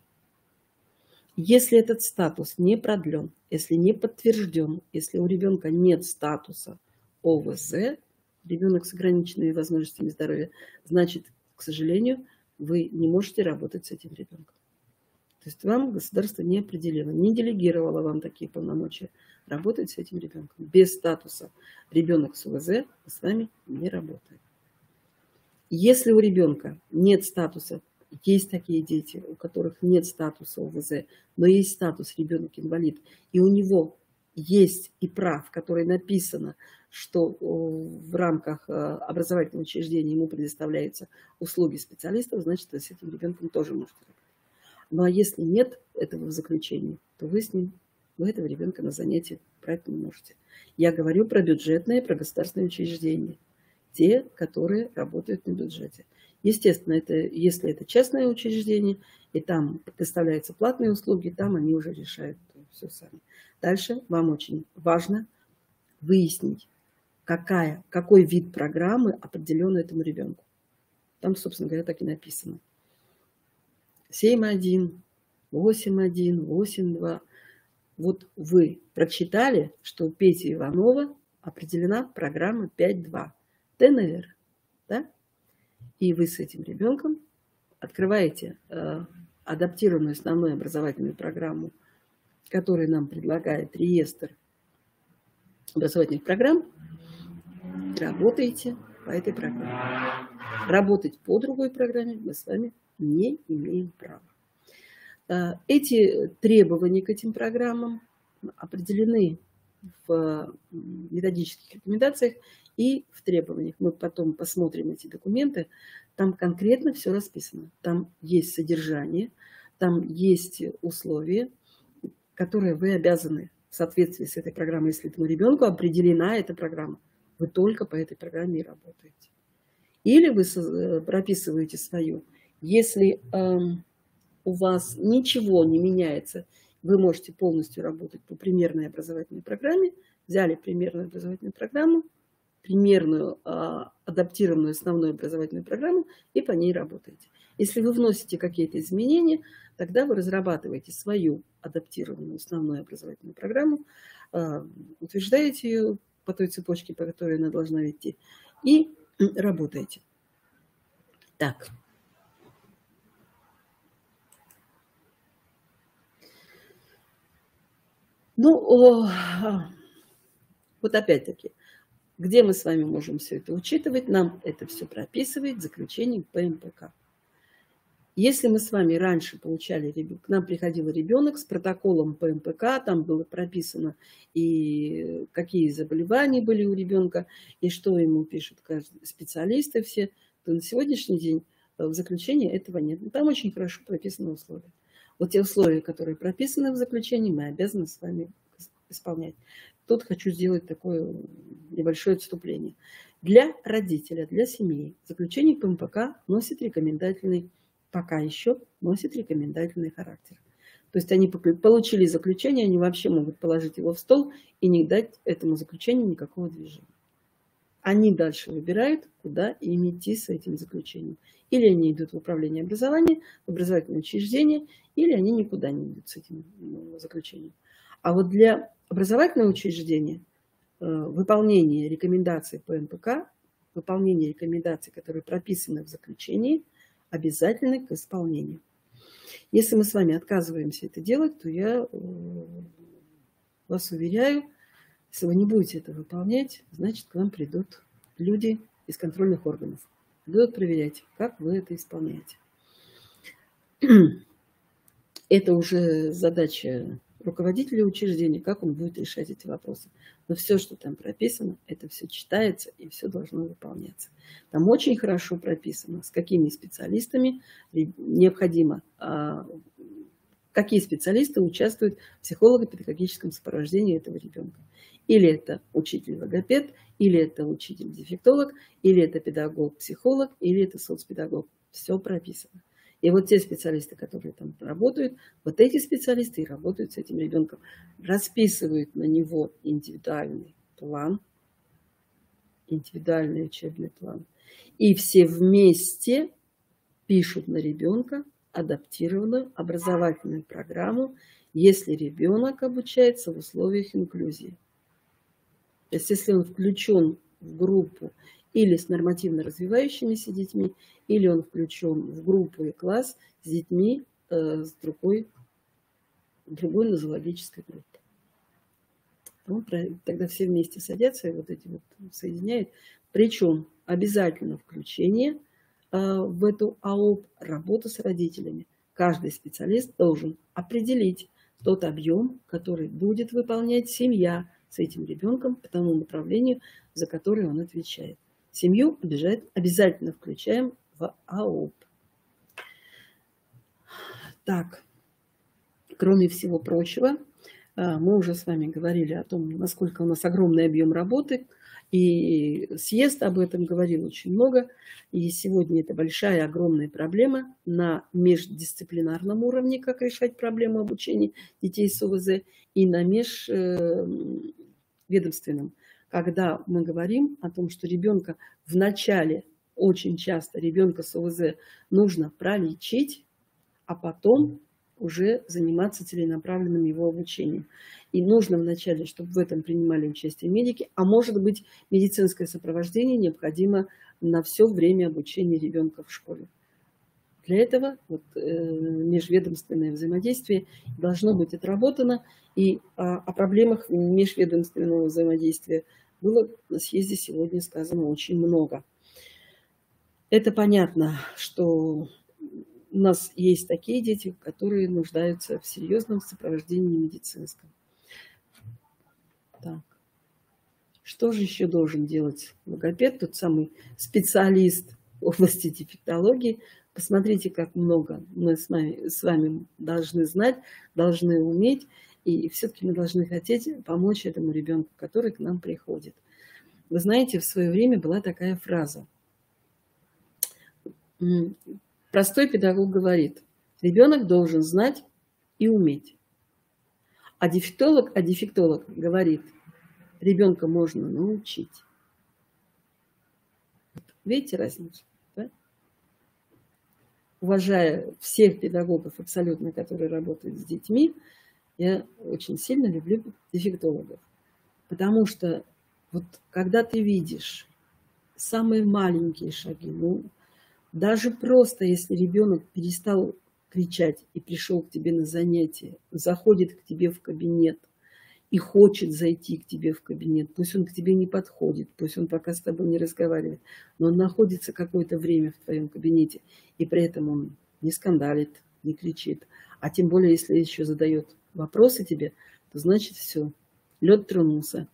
Если этот статус не продлен, если не подтвержден, если у ребенка нет статуса ОВЗ, ребенок с ограниченными возможностями здоровья, значит, к сожалению, вы не можете работать с этим ребенком. То есть вам государство не определило, не делегировало вам такие полномочия работать с этим ребенком. Без статуса ребенок с УВЗ с вами не работает. Если у ребенка нет статуса, есть такие дети, у которых нет статуса УВЗ, но есть статус ребенок-инвалид, и у него есть и прав, в которой написано, что в рамках образовательного учреждения ему предоставляются услуги специалистов, значит, вы с этим ребенком тоже можете работать. Ну а если нет этого в заключении, то вы этого ребенка на занятия брать не можете. Я говорю про бюджетные, про государственные учреждения. Те, которые работают на бюджете. Естественно, если это частное учреждение, и там предоставляются платные услуги, там они уже решают все сами. Дальше вам очень важно выяснить, какой вид программы определен этому ребенку. Там, собственно говоря, так и написано. 7.1, 8.1, 8.2. Вот вы прочитали, что у Пети Иванова определена программа 5.2. ТНР, да? И вы с этим ребенком открываете адаптированную основную образовательную программу, которую нам предлагает реестр образовательных программ, работаете по этой программе. Работать по другой программе мы с вами не имеем права. Эти требования к этим программам определены в методических рекомендациях и в требованиях. Мы потом посмотрим эти документы. Там конкретно все расписано. Там есть содержание, там есть условия, которые вы обязаны в соответствии с этой программой. Если этому ребенку определена эта программа, вы только по этой программе и работаете. Или вы прописываете свою. Если у вас ничего не меняется, вы можете полностью работать по примерной образовательной программе. Взяли примерную образовательную программу, примерную адаптированную основную образовательную программу и по ней работаете. Если вы вносите какие-то изменения, тогда вы разрабатываете свою адаптированную основную образовательную программу, утверждаете ее по той цепочке, по которой она должна идти, и работаете. Так. Ну, вот опять-таки, где мы с вами можем все это учитывать? Нам это все прописывает заключение ПМПК. Если мы с вами раньше получали ребенка, к нам приходил ребенок с протоколом ПМПК, там было прописано и какие заболевания были у ребенка, и что ему пишут специалисты все, то на сегодняшний день в заключении этого нет. Но там очень хорошо прописаны условия. Вот те условия, которые прописаны в заключении, мы обязаны с вами исполнять. Тут хочу сделать такое небольшое отступление. Для родителя, для семьи заключение ПМПК носит рекомендательный, пока еще носит рекомендательный характер. То есть они получили заключение, они вообще могут положить его в стол и не дать этому заключению никакого движения. Они дальше выбирают, куда им идти с этим заключением. Или они идут в управление образования, в образовательное учреждение, или они никуда не идут с этим заключением. А вот для образовательного учреждения выполнение рекомендаций ПМПК, выполнение рекомендаций, которые прописаны в заключении, обязательны к исполнению. Если мы с вами отказываемся это делать, то я вас уверяю, если вы не будете это выполнять, значит, к вам придут люди из контрольных органов. Будут проверять, как вы это исполняете. Это уже задача руководителя учреждения, как он будет решать эти вопросы. Но все, что там прописано, это все читается и все должно выполняться. Там очень хорошо прописано, с какими специалистами необходимо, какие специалисты участвуют в психолого-педагогическом сопровождении этого ребенка. Или это учитель-логопед, или это учитель-дефектолог, или это педагог-психолог, или это соцпедагог. Все прописано. И вот те специалисты, которые там работают, вот эти специалисты и работают с этим ребенком, расписывают на него индивидуальный план, индивидуальный учебный план. И все вместе пишут на ребенка адаптированную образовательную программу, если ребенок обучается в условиях инклюзии. То есть если он включен в группу или с нормативно развивающимися детьми, или он включен в группу и класс с детьми с другой нозологической группы. Тогда все вместе садятся и вот эти вот соединяют. Причем обязательно включение в эту АОП, работа с родителями. Каждый специалист должен определить тот объем, который будет выполнять семья с этим ребенком по тому направлению, за которое он отвечает. Семью обязательно включаем в АОП. Так, кроме всего прочего, мы уже с вами говорили о том, насколько у нас огромный объем работы, и съезд об этом говорил очень много, и сегодня это большая, огромная проблема на междисциплинарном уровне, как решать проблему обучения детей с ОВЗ, и на межведомственном, когда мы говорим о том, что ребенка в начале, очень часто ребенка с ОВЗ нужно пролечить, а потом уже заниматься целенаправленным его обучением. И нужно вначале, чтобы в этом принимали участие медики, а может быть, медицинское сопровождение необходимо на все время обучения ребенка в школе. Для этого межведомственное взаимодействие должно быть отработано, и о проблемах межведомственного взаимодействия было на съезде сегодня сказано очень много. Это понятно, что у нас есть такие дети, которые нуждаются в серьезном сопровождении медицинском. Так. Что же еще должен делать логопед, тот самый специалист в области дефектологии? Посмотрите, как много мы с вами должны знать, должны уметь, и все-таки мы должны хотеть помочь этому ребенку, который к нам приходит. Вы знаете, в свое время была такая фраза. Простой педагог говорит, ребенок должен знать и уметь. А дефектолог говорит, ребенка можно научить. Видите разницу? Да? Уважая всех педагогов абсолютно, которые работают с детьми, я очень сильно люблю дефектологов. Потому что вот когда ты видишь самые маленькие шаги, даже просто, если ребенок перестал кричать и пришел к тебе на занятие, заходит к тебе в кабинет и хочет зайти к тебе в кабинет, пусть он к тебе не подходит, пусть он пока с тобой не разговаривает, но он находится какое-то время в твоем кабинете, и при этом он не скандалит, не кричит. А тем более, если еще задает вопросы тебе, то значит все, лед тронулся.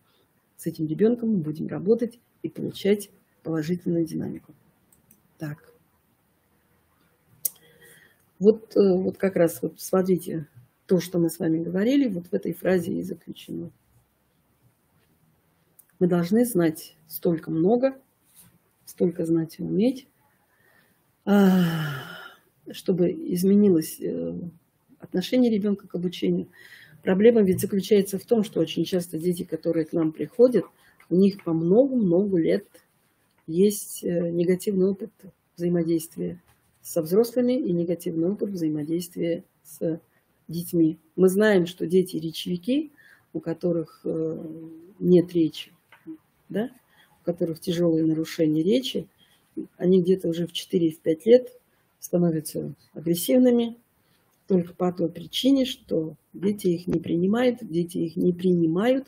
С этим ребенком мы будем работать и получать положительную динамику. Так. Вот как раз, смотрите, то, что мы с вами говорили, вот в этой фразе и заключено. Мы должны знать столько много, столько знать и уметь, чтобы изменилось отношение ребенка к обучению. Проблема ведь заключается в том, что очень часто дети, которые к нам приходят, у них по много-много лет есть негативный опыт взаимодействия со взрослыми и негативный опыт взаимодействия с детьми. Мы знаем, что дети речевики, у которых нет речи, да, у которых тяжелые нарушения речи, они где-то уже в 4-5 лет становятся агрессивными только по той причине, что дети их не принимают,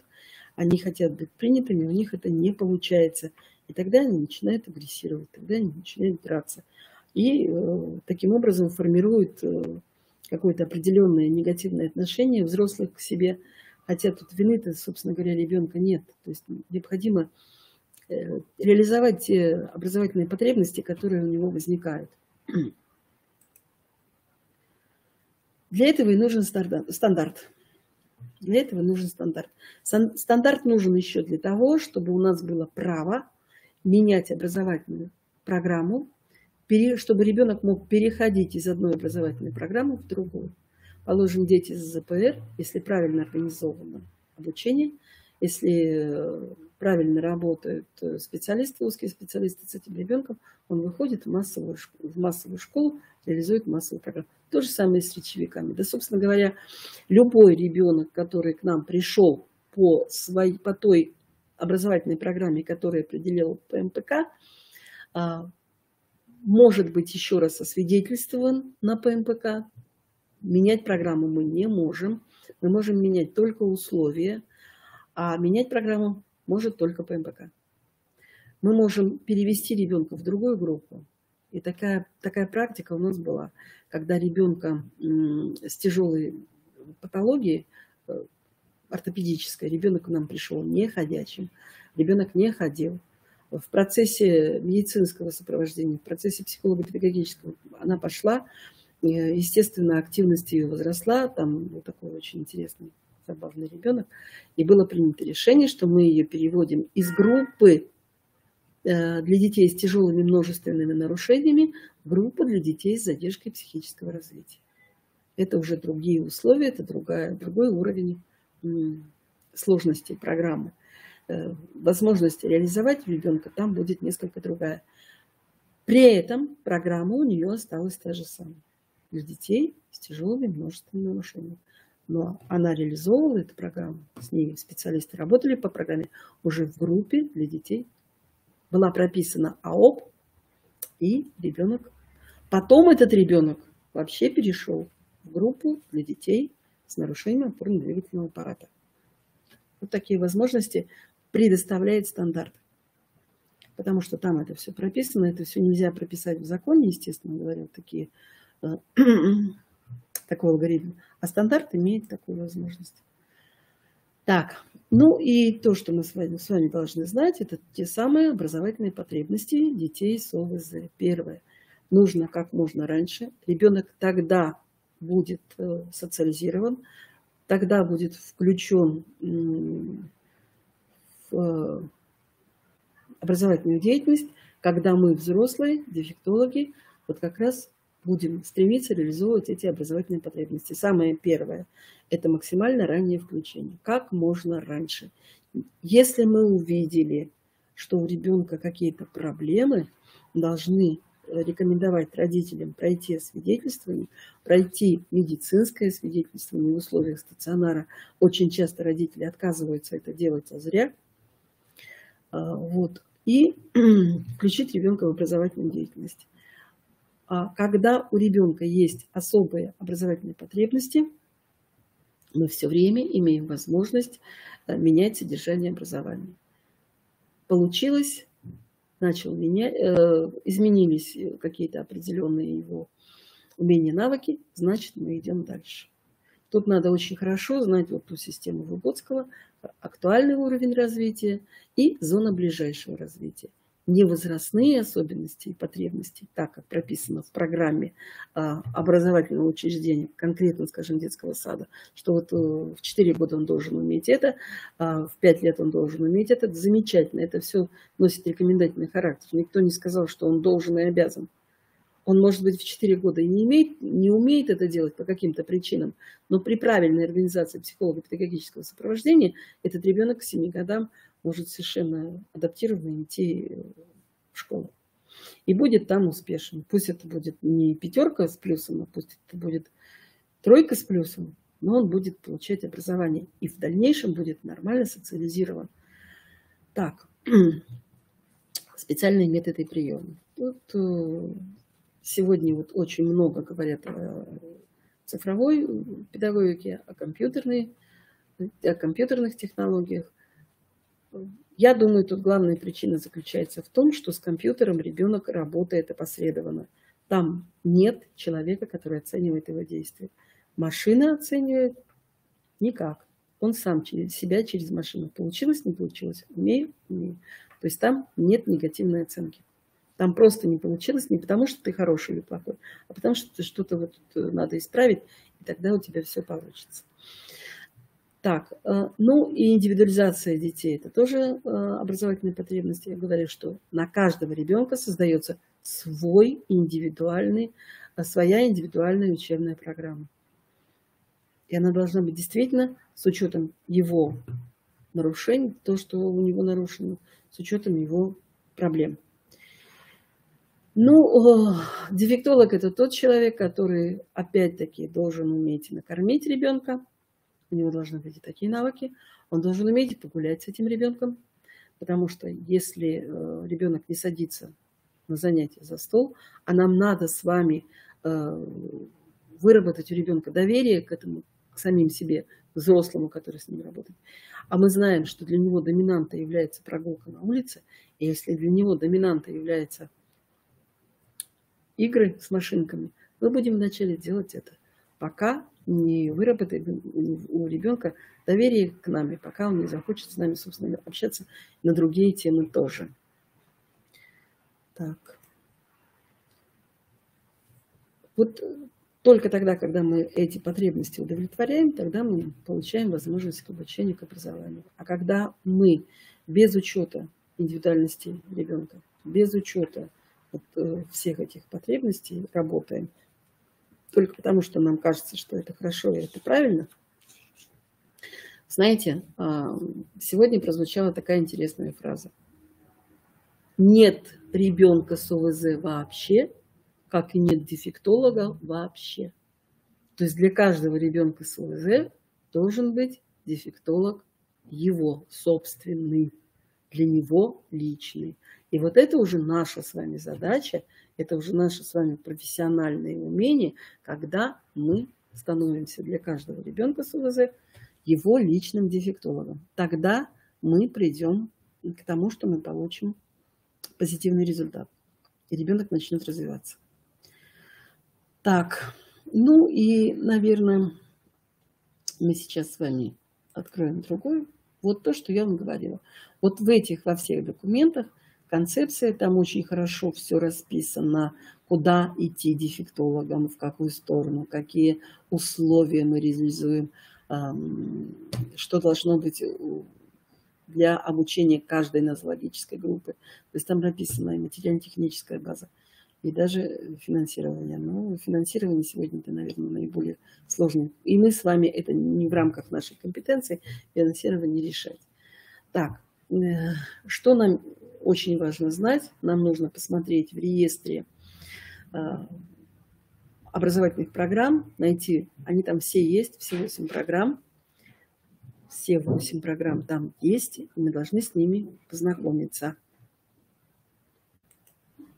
они хотят быть принятыми, у них это не получается. И тогда они начинают агрессировать, тогда они начинают драться. И таким образом формируют какое-то определенное негативное отношение взрослых к себе, хотя тут вины-то, собственно говоря, ребенка нет. То есть необходимо реализовать те образовательные потребности, которые у него возникают. Для этого и нужен стандарт. Для этого нужен стандарт. Стандарт нужен еще для того, чтобы у нас было право менять образовательную программу, чтобы ребенок мог переходить из одной образовательной программы в другую. Положим, дети с ЗПР, если правильно организовано обучение, если правильно работают специалисты, узкие специалисты с этим ребенком, он выходит в массовую школу, реализует массовую программу. То же самое с речевиками. Да, собственно говоря, любой ребенок, который к нам пришел по той образовательной программе, которую определил ПМПК, может быть еще раз освидетельствован на ПМПК. Менять программу мы не можем. Мы можем менять только условия, а менять программу может только ПМПК. Мы можем перевести ребенка в другую группу. И такая практика у нас была, когда ребенка с тяжелой патологией, ортопедической, ребенок к нам пришел не ходячим, ребенок не ходил. В процессе медицинского сопровождения, в процессе психолого-педагогического она пошла, естественно, активность ее возросла, там вот такой очень интересный, забавный ребенок, и было принято решение, что мы ее переводим из группы для детей с тяжелыми множественными нарушениями в группу для детей с задержкой психического развития. Это уже другие условия, это другой уровень сложности программы. Возможность реализовать ребенка там будет несколько другая. При этом программа у нее осталась та же самая. Для детей с тяжелыми множественными нарушениями. Но она реализовывала эту программу. С ней специалисты работали по программе уже в группе для детей. Была прописана АОП и ребенок. Потом этот ребенок вообще перешел в группу для детей с нарушением опорно-двигательного аппарата. Вот такие возможности предоставляет стандарт. Потому что там это все прописано, это все нельзя прописать в законе, естественно говоря, такой алгоритм. А стандарт имеет такую возможность. Так, ну и то, что мы с вами должны знать, это те самые образовательные потребности детей с ОВЗ. Первое. Нужно как можно раньше. Ребенок тогда будет социализирован, тогда будет включен в образовательную деятельность, когда мы, взрослые, дефектологи, вот как раз будем стремиться реализовывать эти образовательные потребности. Самое первое – это максимально раннее включение. Как можно раньше. Если мы увидели, что у ребенка какие-то проблемы, должны рекомендовать родителям пройти освидетельствование, пройти медицинское освидетельствование в условиях стационара. Очень часто родители отказываются это делать, а зря. Вот. И включить ребенка в образовательную деятельность. Когда у ребенка есть особые образовательные потребности, мы все время имеем возможность менять содержание образования. Получилось, начал менять, изменились какие-то определенные его умения, навыки, значит, мы идем дальше. Тут надо очень хорошо знать вот ту систему Выгодского, актуальный уровень развития и зона ближайшего развития. Не возрастные особенности и потребности, так как прописано в программе образовательного учреждения, конкретно, скажем, детского сада, что вот в 4 года он должен уметь это, в 5 лет он должен уметь это. Замечательно, это все носит рекомендательный характер. Никто не сказал, что он должен и обязан. Он, может быть, в 4 года и не умеет это делать по каким-то причинам, но при правильной организации психолого-педагогического сопровождения этот ребенок к 7 годам может совершенно адаптированно идти в школу. И будет там успешен. Пусть это будет не 5 с плюсом, а пусть это будет 3 с плюсом, но он будет получать образование и в дальнейшем будет нормально социализирован. Так, специальные методы и приемы. Тут сегодня вот очень много говорят о цифровой педагогике, о компьютерных технологиях. Я думаю, тут главная причина заключается в том, что с компьютером ребенок работает опосредованно. Там нет человека, который оценивает его действия. Машина оценивает никак. Он сам себя через машину. Получилось, не получилось. Умею. То есть там нет негативной оценки. Там просто не получилось не потому, что ты хороший или плохой, а потому что что-то вот надо исправить, и тогда у тебя все получится. Так, ну и индивидуализация детей. Это тоже образовательные потребности. Я говорю, что на каждого ребенка создается своя индивидуальная учебная программа. И она должна быть действительно с учетом его нарушений, то, что у него нарушено, с учетом его проблем. Ну, дефектолог – это тот человек, который, опять-таки, должен уметь накормить ребенка. У него должны быть и такие навыки. Он должен уметь погулять с этим ребенком. Потому что если ребенок не садится на занятия за стол, а нам надо с вами выработать у ребенка доверие к этому, к самим себе, к взрослому, который с ним работает. А мы знаем, что для него доминантой является прогулка на улице, и если для него доминантой является игры с машинками, мы будем вначале делать это, пока не выработаем у ребенка доверие к нам, и пока он не захочет с нами, собственно, общаться на другие темы тоже. Так. Вот только тогда, когда мы эти потребности удовлетворяем, тогда мы получаем возможность к обучению, к образованию. А когда мы без учета индивидуальности ребенка, без учета всех этих потребностей работаем, только потому, что нам кажется, что это хорошо и это правильно. Знаете, сегодня прозвучала такая интересная фраза. Нет ребенка с ОВЗ вообще, как и нет дефектолога вообще. То есть для каждого ребенка с ОВЗ должен быть дефектолог его собственный, для него личный. И вот это уже наша с вами задача, это уже наше с вами профессиональное умение, когда мы становимся для каждого ребенка с ОВЗ его личным дефектологом. Тогда мы придем к тому, что мы получим позитивный результат. И ребенок начнет развиваться. Так, ну и, наверное, мы сейчас с вами откроем другой. Вот то, что я вам говорила. Вот в этих, во всех документах концепция, там очень хорошо все расписано, куда идти дефектологам, в какую сторону, какие условия мы реализуем, что должно быть для обучения каждой нозологической группы. То есть там написана и материально-техническая база, и даже финансирование. Но финансирование сегодня это, наверное, наиболее сложное. И мы с вами, это не в рамках нашей компетенции, финансирование решать. Так, что нам очень важно знать? Нам нужно посмотреть в реестре образовательных программ, найти, они там все есть, все 8 программ. Все 8 программ там есть, и мы должны с ними познакомиться.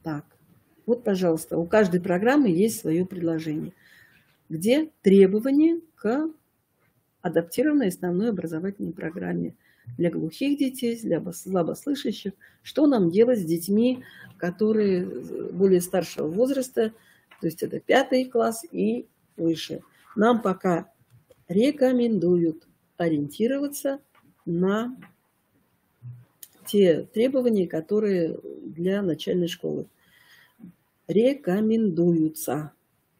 Так, вот, пожалуйста, у каждой программы есть свое предложение, где требования к адаптированной основной образовательной программе для глухих детей, для слабослышащих. Что нам делать с детьми, которые более старшего возраста, то есть это 5 класс и выше. Нам пока рекомендуют ориентироваться на те требования, которые для начальной школы. Рекомендуются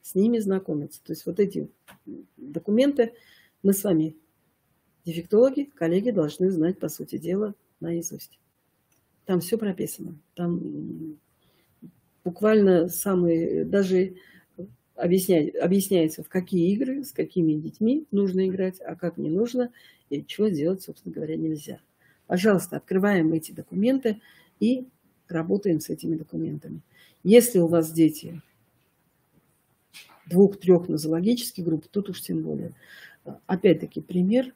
с ними знакомиться. То есть вот эти документы мы с вами, дефектологи, коллеги, должны знать, по сути дела, наизусть. Там все прописано. Там буквально самые, даже объясняется, в какие игры, с какими детьми нужно играть, а как не нужно, и чего делать, собственно говоря, нельзя. Пожалуйста, открываем эти документы и работаем с этими документами. Если у вас дети 2-3 нозологических групп, тут уж тем более. Опять-таки пример,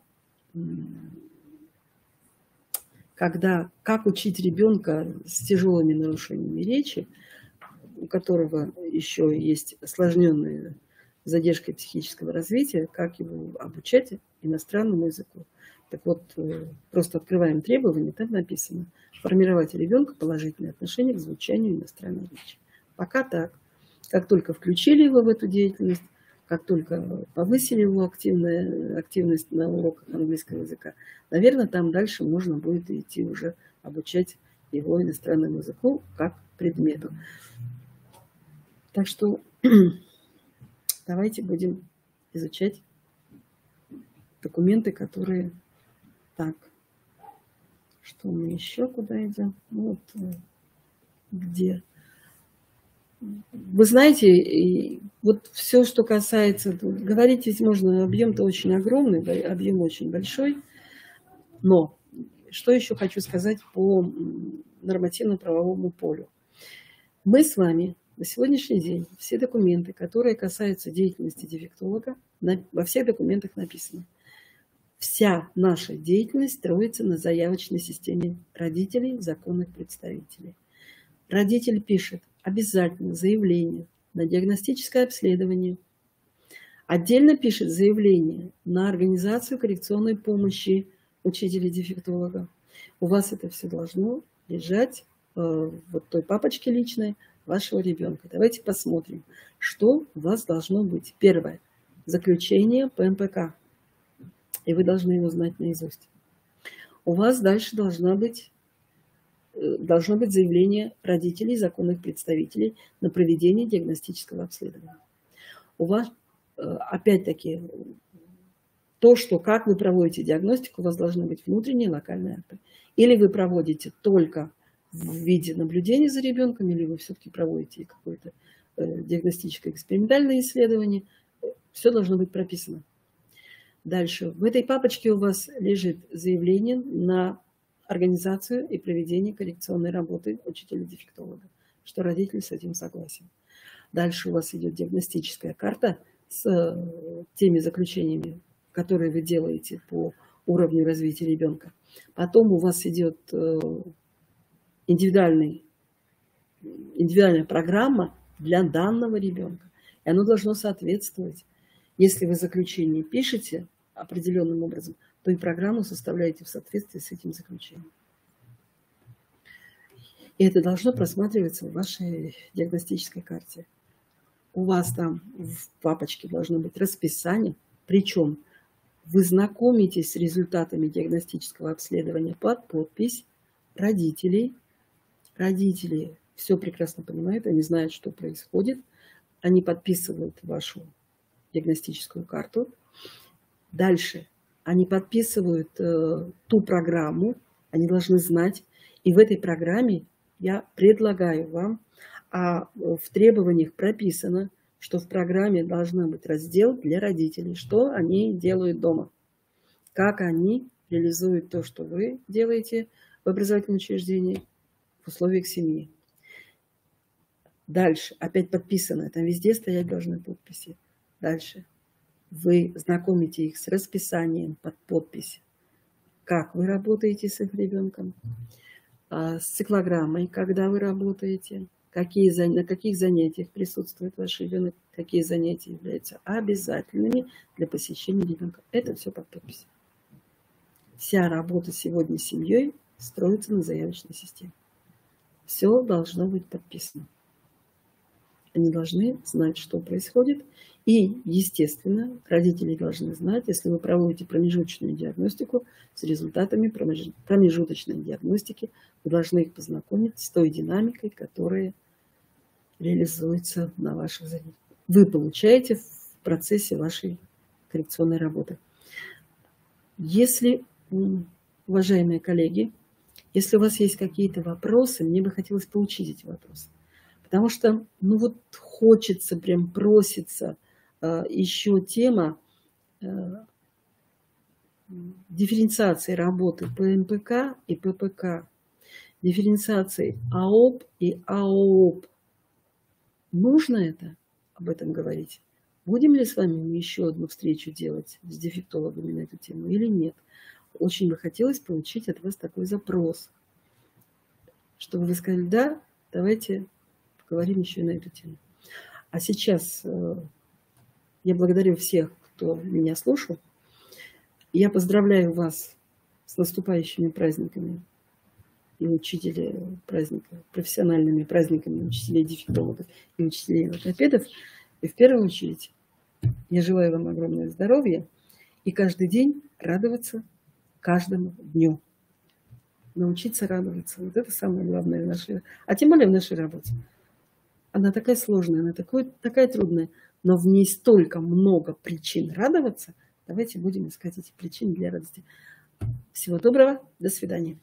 когда как учить ребенка с тяжелыми нарушениями речи, у которого еще есть осложненная задержка психического развития, как его обучать иностранному языку. Так вот, просто открываем требования, там написано: формировать у ребенка положительное отношение к звучанию иностранной речи. Пока так. Как только включили его в эту деятельность, как только повысили его активность на уроках английского языка, наверное, там дальше можно будет идти уже обучать его иностранному языку как предмету. Так что давайте будем изучать документы, которые... Так, что мы еще, куда идем? Вот где... Вы знаете, вот все, что касается... Говорить ведь можно, объем-то очень огромный, объем очень большой. Но что еще хочу сказать по нормативно-правовому полю. Мы с вами на сегодняшний день все документы, которые касаются деятельности дефектолога, во всех документах написано: Вся наша деятельность строится на заявочной системе родителей, законных представителей. Родитель пишет обязательно заявление на диагностическое обследование, отдельно пишет заявление на организацию коррекционной помощи учителя-дефектолога. У вас это все должно лежать в вот той папочке личной вашего ребенка. Давайте посмотрим, что у вас должно быть. Первое. Заключение ПМПК. И вы должны его знать наизусть. У вас дальше должно быть заявление родителей, законных представителей на проведение диагностического обследования. У вас, опять-таки, то, что как вы проводите диагностику, у вас должны быть внутренние локальные акты. Или вы проводите только в виде наблюдения за ребенком, или вы все-таки проводите какое-то диагностическое экспериментальное исследование. Все должно быть прописано. Дальше. В этой папочке у вас лежит заявление на организацию и проведение коррекционной работы учителя-дефектолога, что родитель с этим согласен. Дальше у вас идет диагностическая карта с теми заключениями, которые вы делаете по уровню развития ребенка. Потом у вас идет индивидуальная программа для данного ребенка. И оно должно соответствовать. Если вы заключение пишете определенным образом, то и программу составляете в соответствии с этим заключением. И это должно просматриваться в вашей диагностической карте. У вас там в папочке должно быть расписание, причем вы знакомитесь с результатами диагностического обследования под подпись родителей. Родители все прекрасно понимают, они знают, что происходит. Они подписывают вашу диагностическую карту. Дальше они подписывают ту программу, они должны знать. И в этой программе я предлагаю вам, в требованиях прописано, что в программе должен быть раздел для родителей, что они делают дома, как они реализуют то, что вы делаете в образовательном учреждении в условиях семьи. Дальше, опять подписано, там везде стоять должны подписи. Дальше, вы знакомите их с расписанием под подпись, как вы работаете с их ребенком, с циклограммой, когда вы работаете, на каких занятиях присутствует ваш ребенок, какие занятия являются обязательными для посещения ребенка. Это все под подпись. Вся работа сегодня с семьей строится на заявочной системе. Все должно быть подписано. Они должны знать, что происходит. И, естественно, родители должны знать, если вы проводите промежуточную диагностику, с результатами промежуточной диагностики, вы должны их познакомить с той динамикой, которая реализуется на ваших занятиях. Вы получаете в процессе вашей коррекционной работы. Если, уважаемые коллеги, если у вас есть какие-то вопросы, мне бы хотелось получить эти вопросы. Потому что, хочется, прям просится еще тема дифференциации работы ПМПК и ППК, дифференциации АОП и АООП. Нужно это об этом говорить? Будем ли с вами еще одну встречу делать с дефектологами на эту тему или нет? Очень бы хотелось получить от вас такой запрос, чтобы вы сказали, да, давайте поговорим еще и на эту тему. А сейчас я благодарю всех, кто меня слушал. Я поздравляю вас с наступающими праздниками и учителей праздника, профессиональными праздниками учителей-дефектологов и учителей-логопедов. И в первую очередь я желаю вам огромного здоровья и каждый день радоваться каждому дню. Научиться радоваться. Вот это самое главное в нашей, а тем более в нашей работе. Она такая сложная, она такая трудная, но в ней столько много причин радоваться. Давайте будем искать эти причины для радости. Всего доброго, до свидания.